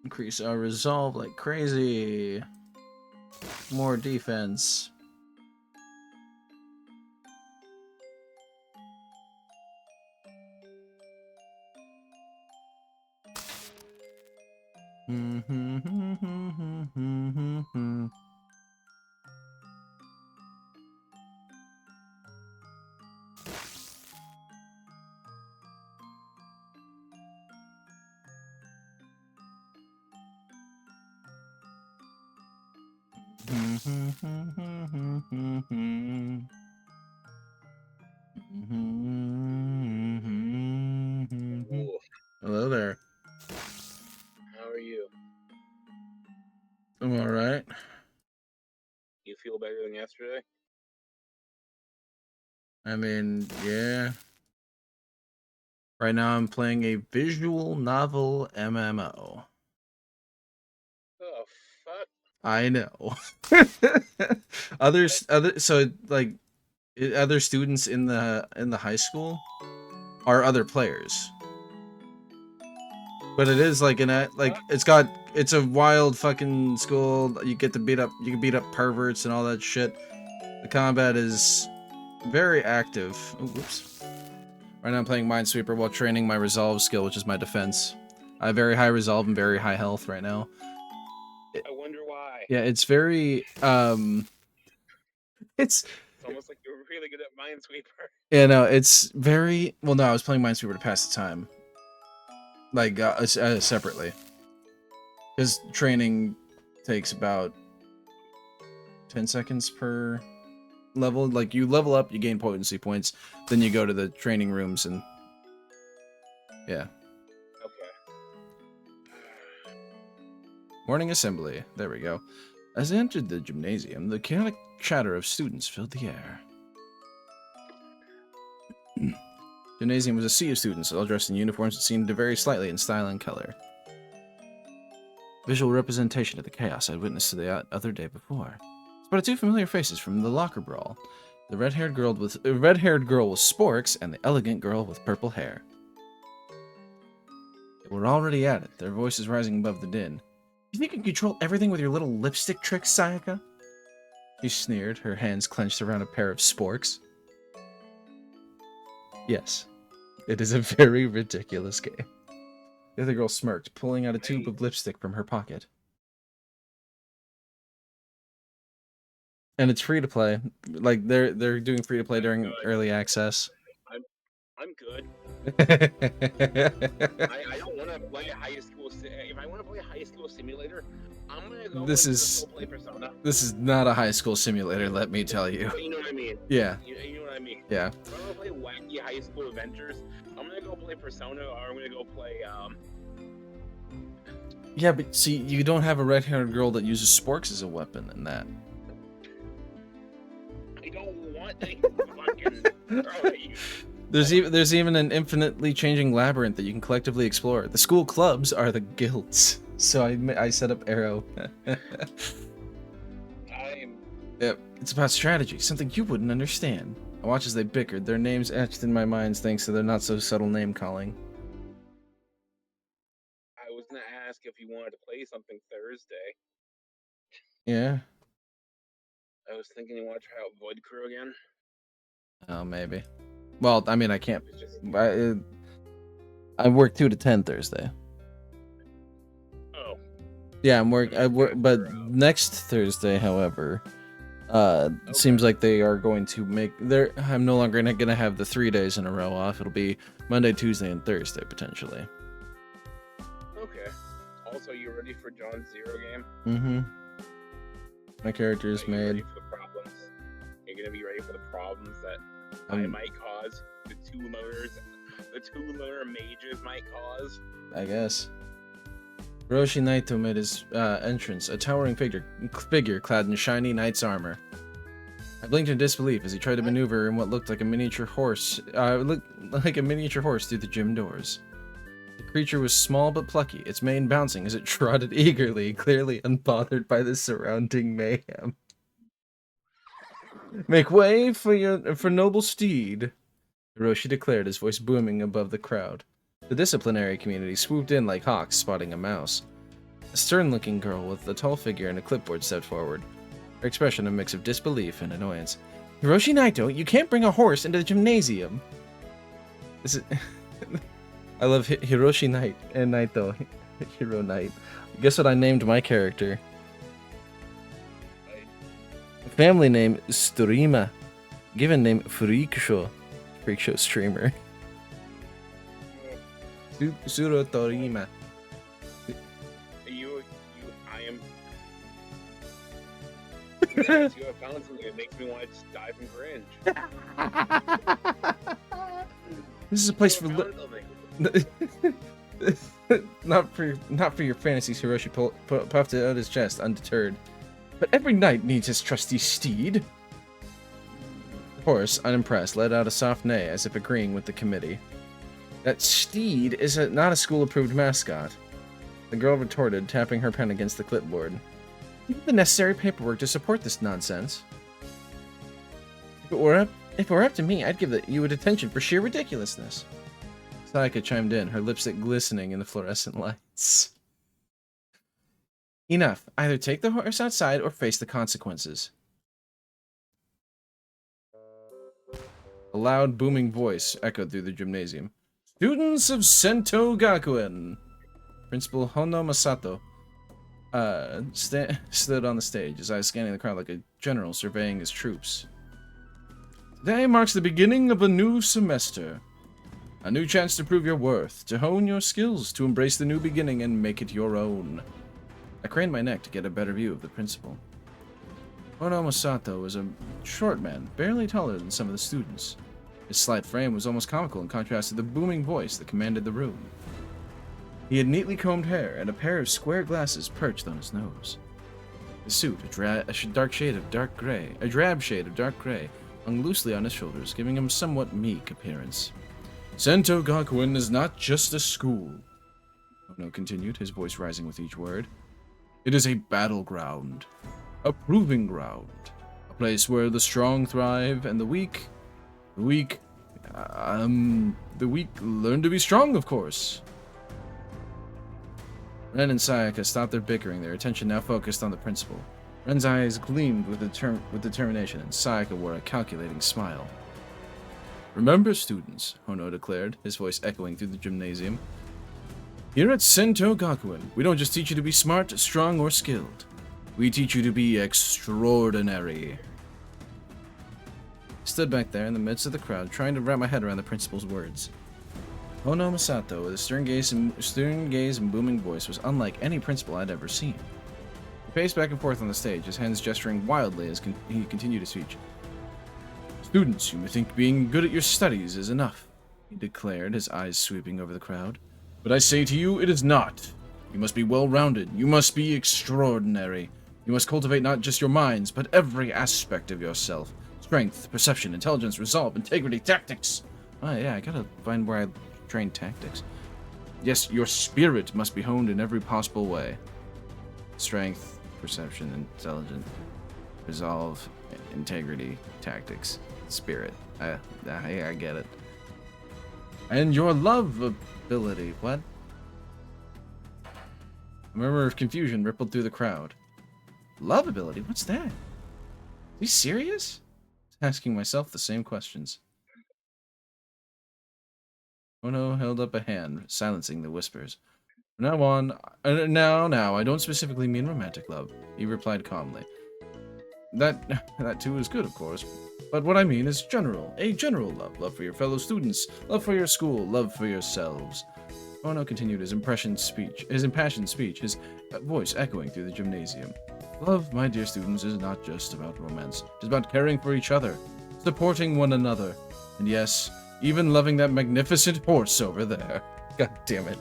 Increase our resolve like crazy. More defense. Ooh, Hello there. how are you? I'm alright. You feel better than yesterday? I mean, yeah. Right now I'm playing a visual novel MMO. Oh, fuck. I know. So like other students in the high school are other players. But it is like it's a wild fucking school. You can beat up perverts and all that shit. The combat is very active. Oh, whoops. Right now I'm playing Minesweeper while training my resolve skill, which is my defense. I have very high resolve and very high health right now. I wonder why. Yeah, it's very it's It's almost like you're really good at Minesweeper. yeah, no, it's very well. No, I was playing Minesweeper to pass the time, like separately, because training takes about 10 seconds per level. Like you level up, you gain potency points, then you go to the training rooms and yeah. Okay. Morning assembly. There we go. As I entered the gymnasium, the chaotic chatter of students filled the air. Gymnasium was a sea of students, all dressed in uniforms that seemed to vary slightly in style and color. Visual representation of the chaos I'd witnessed the other day before. Spotted two familiar faces from the locker brawl: the red-haired girl with sporks and the elegant girl with purple hair. We're already at it, their voices rising above the din. You think you can control everything with your little lipstick tricks, Sayaka? She sneered, her hands clenched around a pair of sporks. Yes, it is a very ridiculous game. The other girl smirked, pulling out a tube of lipstick from her pocket. And it's free to play. Like they're doing free to play during early access. I'm good. I don't want to play a high school. If I want to play a high school simulator, I'm gonna go. Go play Persona. This is not a high school simulator. Let me tell you. You know what I mean? Yeah. You know what I mean? Yeah. If I'm gonna play wacky high school adventures, I'm gonna go play Persona, or I'm gonna go play Yeah, but see, you don't have a red-haired girl that uses sporks as a weapon in that. I don't want to fucking. There's even an infinitely changing labyrinth that you can collectively explore. The school clubs are the guilds, so I set up Arrow. Yep, it's about strategy, something you wouldn't understand. I watch as they bickered, their names etched in my mind thanks to their not so subtle name calling. I was gonna ask if you wanted to play something Thursday. Yeah. I was thinking you want to try out Void Crew again. Oh, maybe. Well, I mean, I can't. I work 2 to 10 Thursday. Oh. Yeah, but next Thursday, however, seems like they are going to make. I'm no longer gonna have the 3 days in a row off. It'll be Monday, Tuesday, and Thursday potentially. Okay. Also, you ready for John's Zero game? Mm-hmm. My character is made. Ready for the problems? You're gonna be ready for the problems that I might cause. The two loner mages might cause. I guess. Hiroshi Naito made his entrance, a towering figure clad in shiny knight's armor. I blinked in disbelief as he tried to maneuver in what looked like a miniature horse. Through the gym doors. The creature was small but plucky, its mane bouncing as it trotted eagerly, clearly unbothered by the surrounding mayhem. Make way for noble steed, Hiroshi declared, his voice booming above the crowd. The disciplinary community swooped in like hawks spotting a mouse. A stern-looking girl with a tall figure and a clipboard stepped forward, her expression a mix of disbelief and annoyance. Hiroshi Naito, you can't bring a horse into the gymnasium. This is... I love Hiroshi Knight and Naito. Hiro Knight. Guess what I named my character? Family name Storima. Given name Furikusho. Freakshow streamer. Suro Torima. I am. You have found something that makes me want to just dive and cringe. This is a place for not for your fantasies. Hiroshi puffed it out his chest, undeterred. But every knight needs his trusty steed. The horse, unimpressed, let out a soft neigh, as if agreeing with the committee. That steed is not a school-approved mascot. The girl retorted, tapping her pen against the clipboard. You have the necessary paperwork to support this nonsense. If it were up to me, I'd give you a detention for sheer ridiculousness. Sayaka chimed in, her lipstick glistening in the fluorescent lights. Enough. Either take the horse outside or face the consequences. A loud, booming voice echoed through the gymnasium. Students of Sentou Gakuen! Principal Hono Masato stood on the stage, his eyes scanning the crowd like a general surveying his troops. Today marks the beginning of a new semester. A new chance to prove your worth, to hone your skills, to embrace the new beginning and make it your own. I craned my neck to get a better view of the principal. Hono Masato was a short man, barely taller than some of the students. His slight frame was almost comical in contrast to the booming voice that commanded the room. He had neatly combed hair and a pair of square glasses perched on his nose. His suit, a drab shade of dark gray, hung loosely on his shoulders, giving him a somewhat meek appearance. Sentou Gakuen is not just a school, Ono continued, his voice rising with each word. It is a battleground, a proving ground, a place where the strong thrive and the weak learn to be strong, of course. Ren and Sayaka stopped their bickering, their attention now focused on the principal. Ren's eyes gleamed with determination, and Sayaka wore a calculating smile. Remember, students, Hono declared, his voice echoing through the gymnasium. Here at Sentou Gakuen, we don't just teach you to be smart, strong, or skilled. We teach you to be extraordinary. I stood back there in the midst of the crowd, trying to wrap my head around the principal's words. Hono Masato, with a stern gaze and booming voice, was unlike any principal I'd ever seen. He paced back and forth on the stage, his hands gesturing wildly as he continued his speech. Students, you may think being good at your studies is enough, he declared, his eyes sweeping over the crowd. But I say to you, it is not. You must be well-rounded. You must be extraordinary. You must cultivate not just your minds, but every aspect of yourself. Strength, perception, intelligence, resolve, integrity, tactics. Oh yeah, I gotta find where I train tactics. Yes, your spirit must be honed in every possible way. Strength, perception, intelligence, resolve, integrity, tactics, spirit. I get it. And your love ability. What? A murmur of confusion rippled through the crowd. Love ability? What's that? Are you serious? I was asking myself the same questions. Ono held up a hand, silencing the whispers. From now on, now, I don't specifically mean romantic love, he replied calmly. That too is good, of course. But what I mean is a general love. Love for your fellow students, love for your school, love for yourselves. Ono continued his impassioned speech, his voice echoing through the gymnasium. Love, my dear students, is not just about romance. It's about caring for each other, supporting one another, and yes, even loving that magnificent horse over there. God damn it.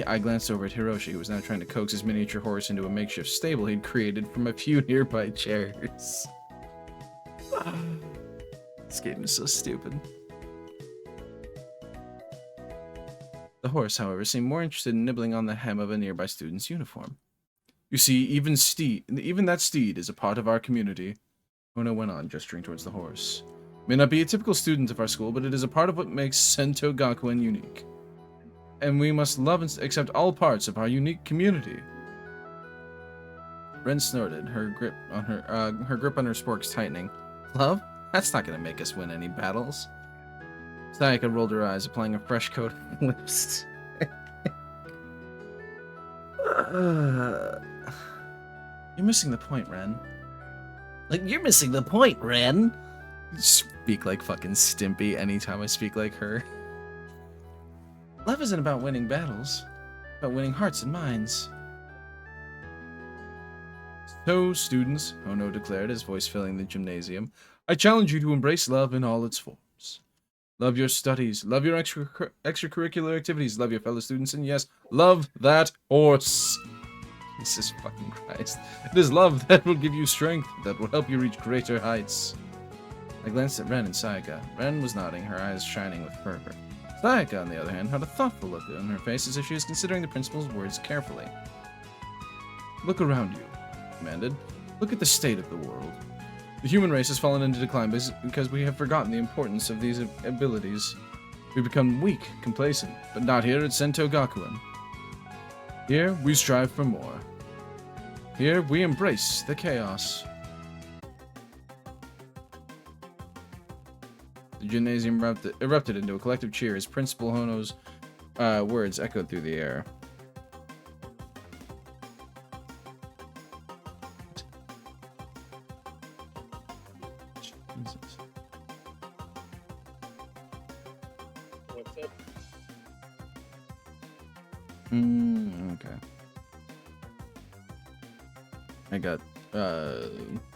I glanced over at Hiroshi, who was now trying to coax his miniature horse into a makeshift stable he'd created from a few nearby chairs. This game is so stupid. The horse, however, seemed more interested in nibbling on the hem of a nearby student's uniform. You see, even that steed is a part of our community. Ono went on, gesturing towards the horse. It may not be a typical student of our school, but it is a part of what makes Sentou Gakuen unique. And we must love and accept all parts of our unique community. Ren snorted, her grip on her sporks tightening. Love? That's not going to make us win any battles. Sayaka rolled her eyes, applying a fresh coat of lipstick. You're missing the point, Ren. You're missing the point, Ren! You speak like fucking Stimpy anytime I speak like her. Love isn't about winning battles. It's about winning hearts and minds. So, students, Ono declared, his voice filling the gymnasium, I challenge you to embrace love in all its forms. Love your studies, love your extracurricular activities, love your fellow students, and yes, love that horse. Jesus fucking Christ. It is love that will give you strength, that will help you reach greater heights. I glanced at Ren and Sayaka. Ren was nodding, her eyes shining with fervor. Sayaka, on the other hand, had a thoughtful look on her face as if she was considering the principal's words carefully. Look around you, he commanded. Look at the state of the world. The human race has fallen into decline because we have forgotten the importance of these abilities. We become weak, complacent, but not here at Sentou Gakuen. Here, we strive for more. Here, we embrace the chaos. The gymnasium erupted into a collective cheer as Principal Hono's words echoed through the air. Jesus. What's up? Okay. I got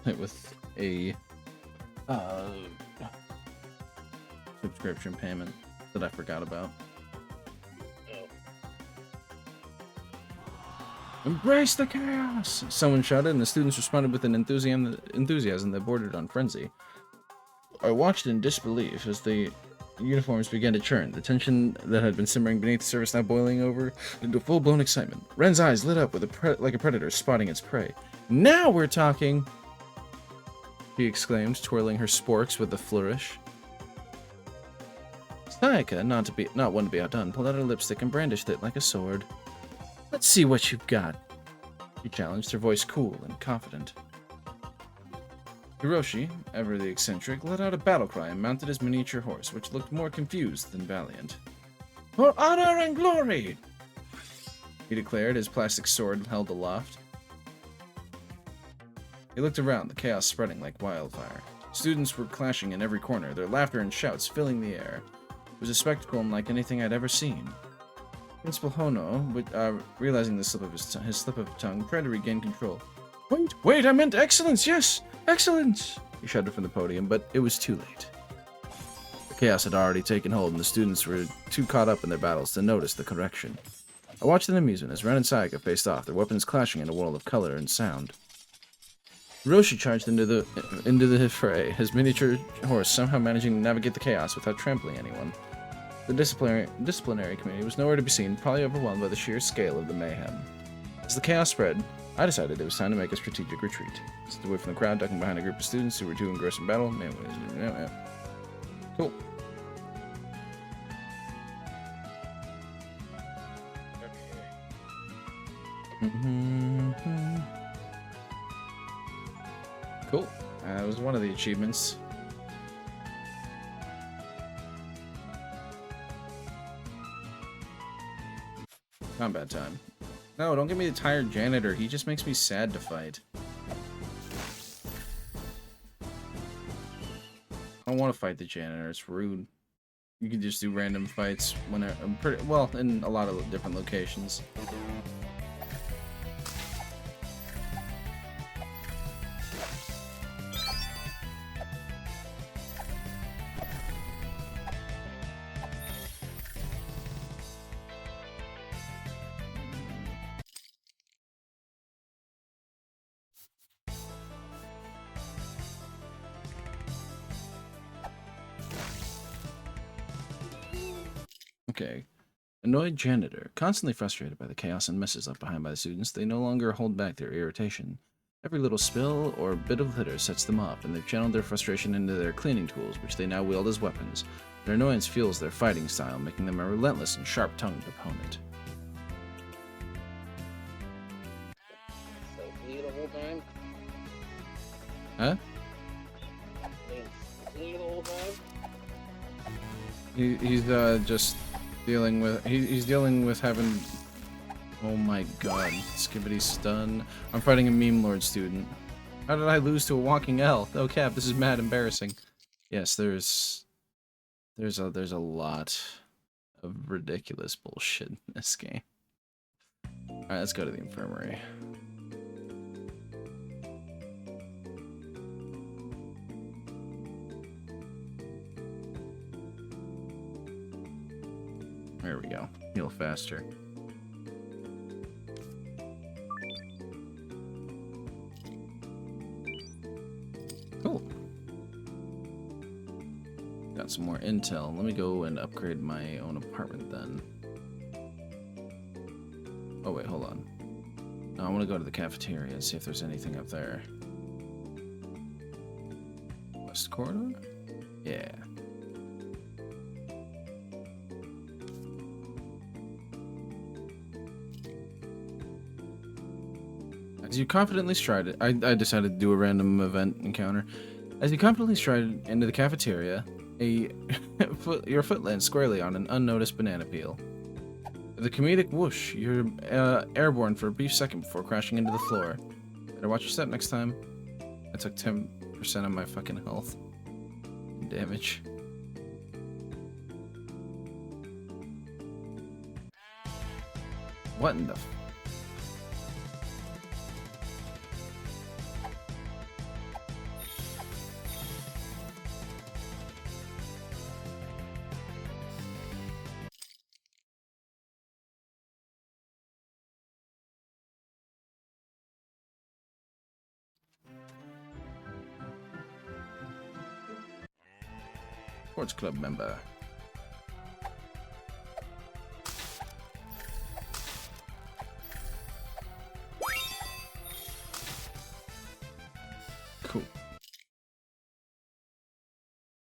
hit with a subscription payment that I forgot about. Oh. Embrace the chaos! Someone shouted, and the students responded with an enthusiasm that bordered on frenzy. I watched in disbelief as the uniforms began to churn, the tension that had been simmering beneath the surface now boiling over into full-blown excitement. Ren's eyes lit up with like a predator spotting its prey. Now we're talking! She exclaimed, twirling her sporks with a flourish. Sayaka, not one to be outdone, pulled out her lipstick and brandished it like a sword. Let's see what you've got. She challenged, her voice cool and confident. Hiroshi, ever the eccentric, let out a battle cry and mounted his miniature horse, which looked more confused than valiant. For honor and glory! He declared, his plastic sword held aloft. He looked around, the chaos spreading like wildfire. Students were clashing in every corner, their laughter and shouts filling the air. It was a spectacle unlike anything I'd ever seen. Principal Hono, realizing the slip of his slip of tongue, tried to regain control. Wait, I meant excellence, yes! Excellence! He shouted from the podium, but it was too late. The chaos had already taken hold, and the students were too caught up in their battles to notice the correction. I watched in amusement as Ren and Sayaka faced off, their weapons clashing in a world of color and sound. Hiroshi charged into the fray, his miniature horse somehow managing to navigate the chaos without trampling anyone. The disciplinary committee was nowhere to be seen, probably overwhelmed by the sheer scale of the mayhem. As the chaos spread, I decided it was time to make a strategic retreat. I stood away from the crowd, ducking behind a group of students who were too engrossed in battle. Cool. Cool. That was one of the achievements. Combat time. No, don't give me the tired janitor. He just makes me sad to fight. I don't want to fight the janitor. It's rude. You can just do random fights when well, in a lot of different locations. Okay. Annoyed janitor. Constantly frustrated by the chaos and messes left behind by the students, they no longer hold back their irritation. Every little spill or bit of litter sets them off, and they've channeled their frustration into their cleaning tools, which they now wield as weapons. Their annoyance fuels their fighting style, making them a relentless and sharp-tongued opponent. So, clean the whole time? Huh? Clean the whole time? He's just dealing with he's dealing with having, oh my god, skibbity stun. I'm fighting a meme lord student. How did I lose to a walking elf? Oh cap, this is mad embarrassing. Yes, there's a lot of ridiculous bullshit in this game. Alright, let's go to the infirmary. There we go. Heal faster. Cool. Got some more intel. Let me go and upgrade my own apartment then. Oh wait, hold on. No, I want to go to the cafeteria and see if there's anything up there. West corridor? Yeah. As you confidently stride, I decided to do a random event encounter. As you confidently stride into the cafeteria, your foot lands squarely on an unnoticed banana peel. With a comedic whoosh, you're airborne for a brief second before crashing into the floor. Better watch your step next time. I took 10% of my fucking health and damage. What in the Sports club member. Cool.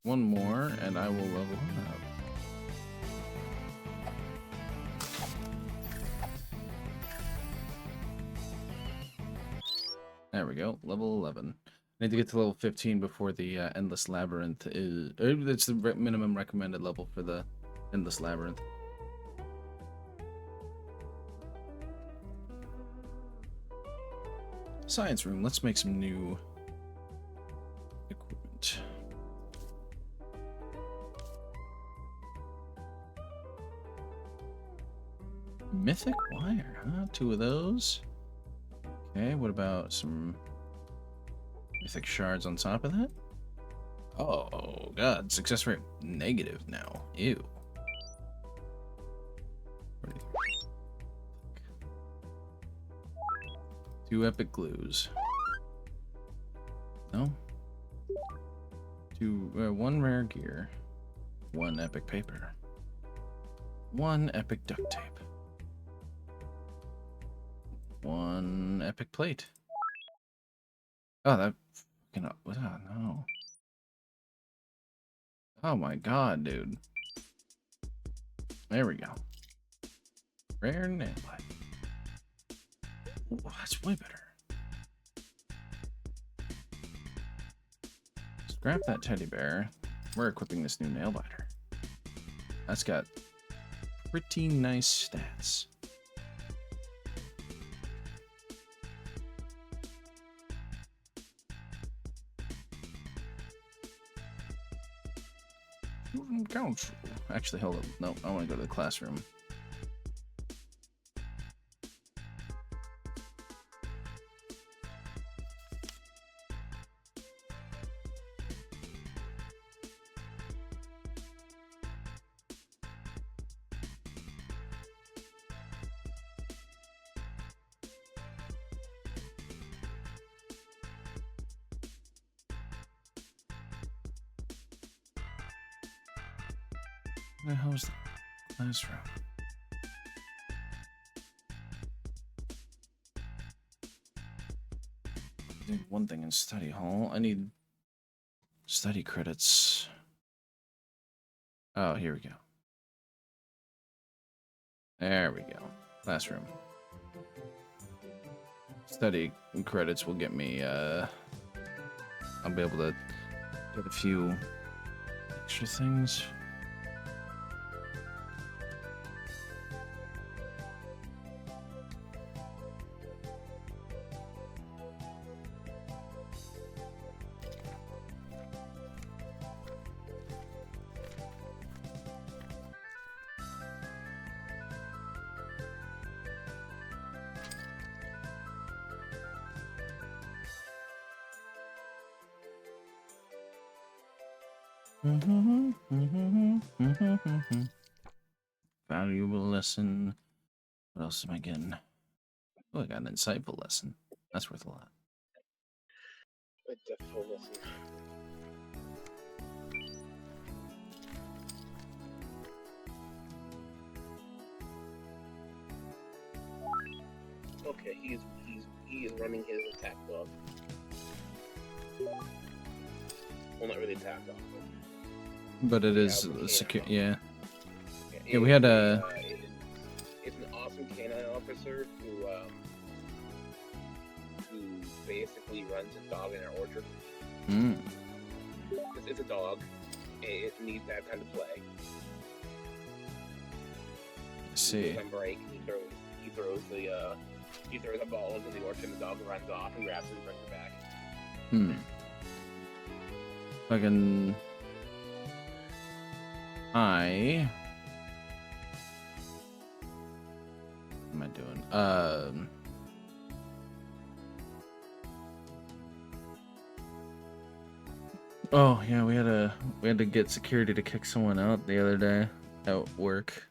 One more, and I will level up. There we go. Level 11. I need to get to level 15 before the Endless Labyrinth is... It's the minimum recommended level for the Endless Labyrinth. Science room. Let's make some new equipment. Mythic wire, huh? 2 of those. Okay, what about some mythic shards on top of that? Oh, God. Success rate negative now. Ew. 2 epic glues. No? 1 rare gear. 1 epic paper. 1 epic duct tape. 1 epic plate. Oh, that fucking... Oh, no. Oh my god, dude. There we go. Rare nail light. Oh, that's way better. Scrap that teddy bear. We're equipping this new nail biter. That's got pretty nice stats. Council. Actually, hold up. No, I want to go to the classroom. Where the hell's the classroom? I need 1 thing in study hall. I need study credits. Oh, here we go. There we go. Classroom. Study credits will get me, I'll be able to get a few extra things. Valuable lesson. What else am I getting? Oh, I got an insightful lesson. That's worth a lot. A deathful lesson. Okay, he is running his attack dog. Well, not really attack dog, But it is secure. Yeah. Yeah, we had a. It's an awesome canine officer who basically runs a dog in our orchard. Mm. It's a dog. It needs that kind of play. I see. On break, he throws a ball into the orchard, and the dog runs off and grabs it and brings it back. Hmm. Fucking. What am I doing? Oh yeah, we had to get security to kick someone out the other day at work.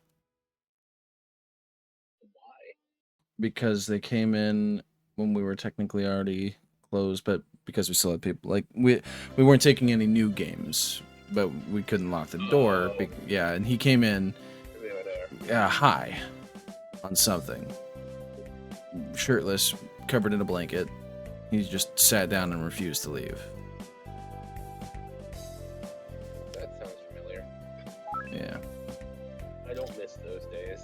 Why? Because they came in when we were technically already closed, but because we still had people, like we weren't taking any new games, but we couldn't lock the door. Yeah, and he came in high on something, shirtless, covered in a blanket. He just sat down and refused to leave. That sounds familiar. Yeah. I don't miss those days.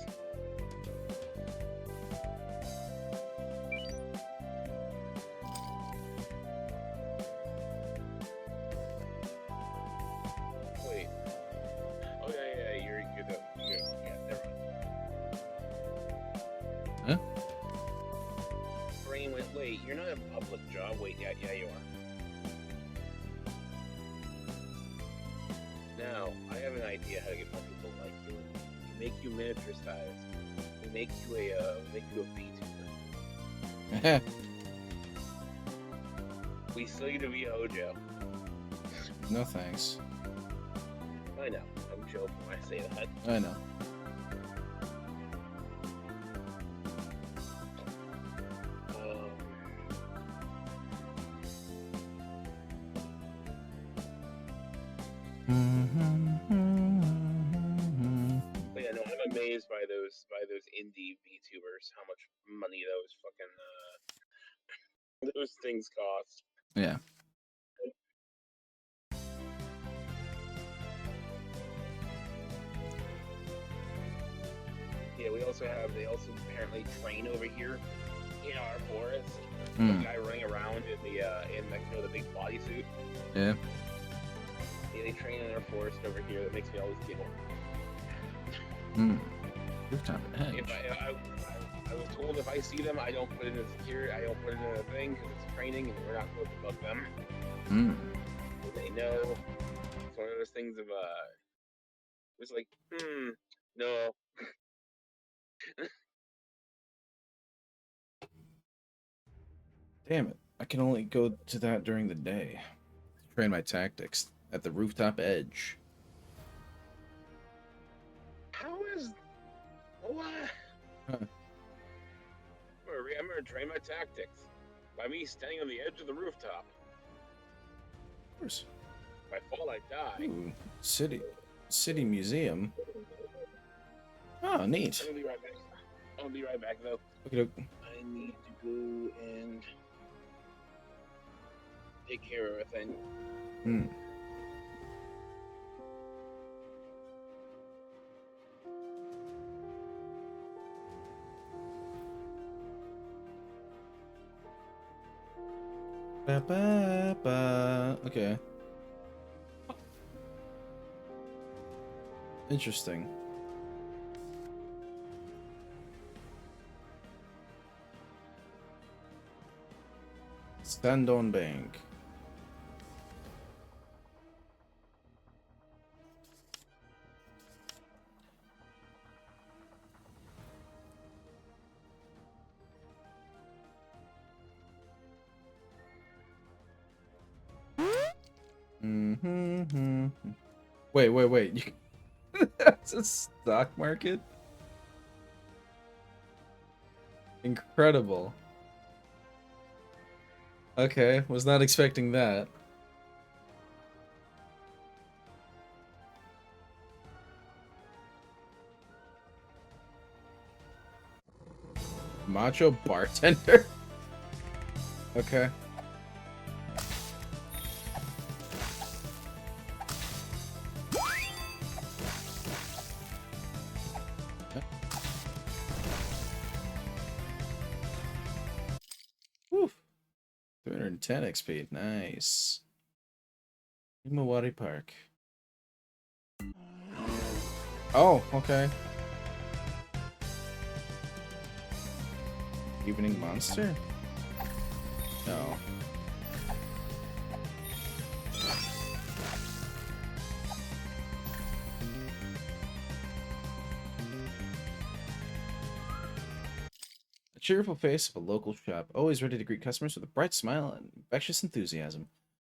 You're not a public job. Wait, yeah, you are. Now, I have an idea how to get more people like you. We make you miniature size. We make you a VTuber. We sell you to be Hojo. No thanks. I know. I'm joking when I say that. I know. But yeah, no, I'm amazed by those indie VTubers. How much money those fucking those things cost. Yeah. Yeah, they also apparently train over here in our forest. Mm. The guy running around in the big bodysuit. Yeah. Yeah, they train in our forest over here. That makes me always giggle. Hmm. Rooftop edge. If I was told if I see them, I don't put it in security. I don't put it in a thing because it's training and we're not supposed to bug them. Hmm. So they know. It's one of those things of it's like, no. Damn it. I can only go to that during the day. Train my tactics at the rooftop edge. How is what? Huh. I'm gonna train my tactics by me standing on the edge of the rooftop. Of course. If I fall, I die. Ooh, city museum. Oh, neat. I'm gonna be right back. I'm gonna be right back though. Okay. I need to go and take care of everything. Hmm. Ba, ba, ba. Okay. Interesting. Stand on bank. Mm-hmm. Wait. That's a stock market? Incredible. Okay, was not expecting that. Macho bartender? Okay. Woof. 310 XP. Nice. Imawari Park. Oh, okay. Evening Monster? No. A cheerful face of a local shop, always ready to greet customers with a bright smile and infectious enthusiasm.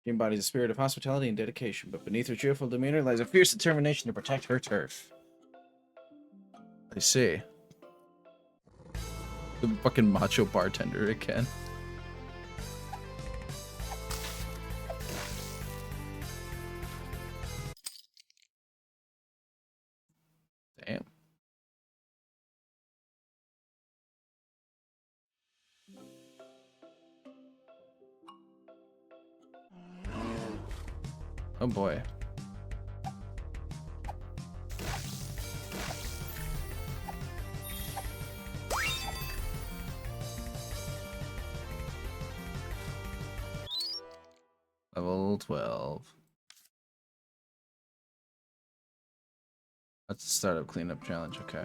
She embodies a spirit of hospitality and dedication, but beneath her cheerful demeanor lies a fierce determination to protect her turf. I see. The fucking macho bartender again. Damn. Oh boy. Level 12. That's the startup cleanup challenge, okay.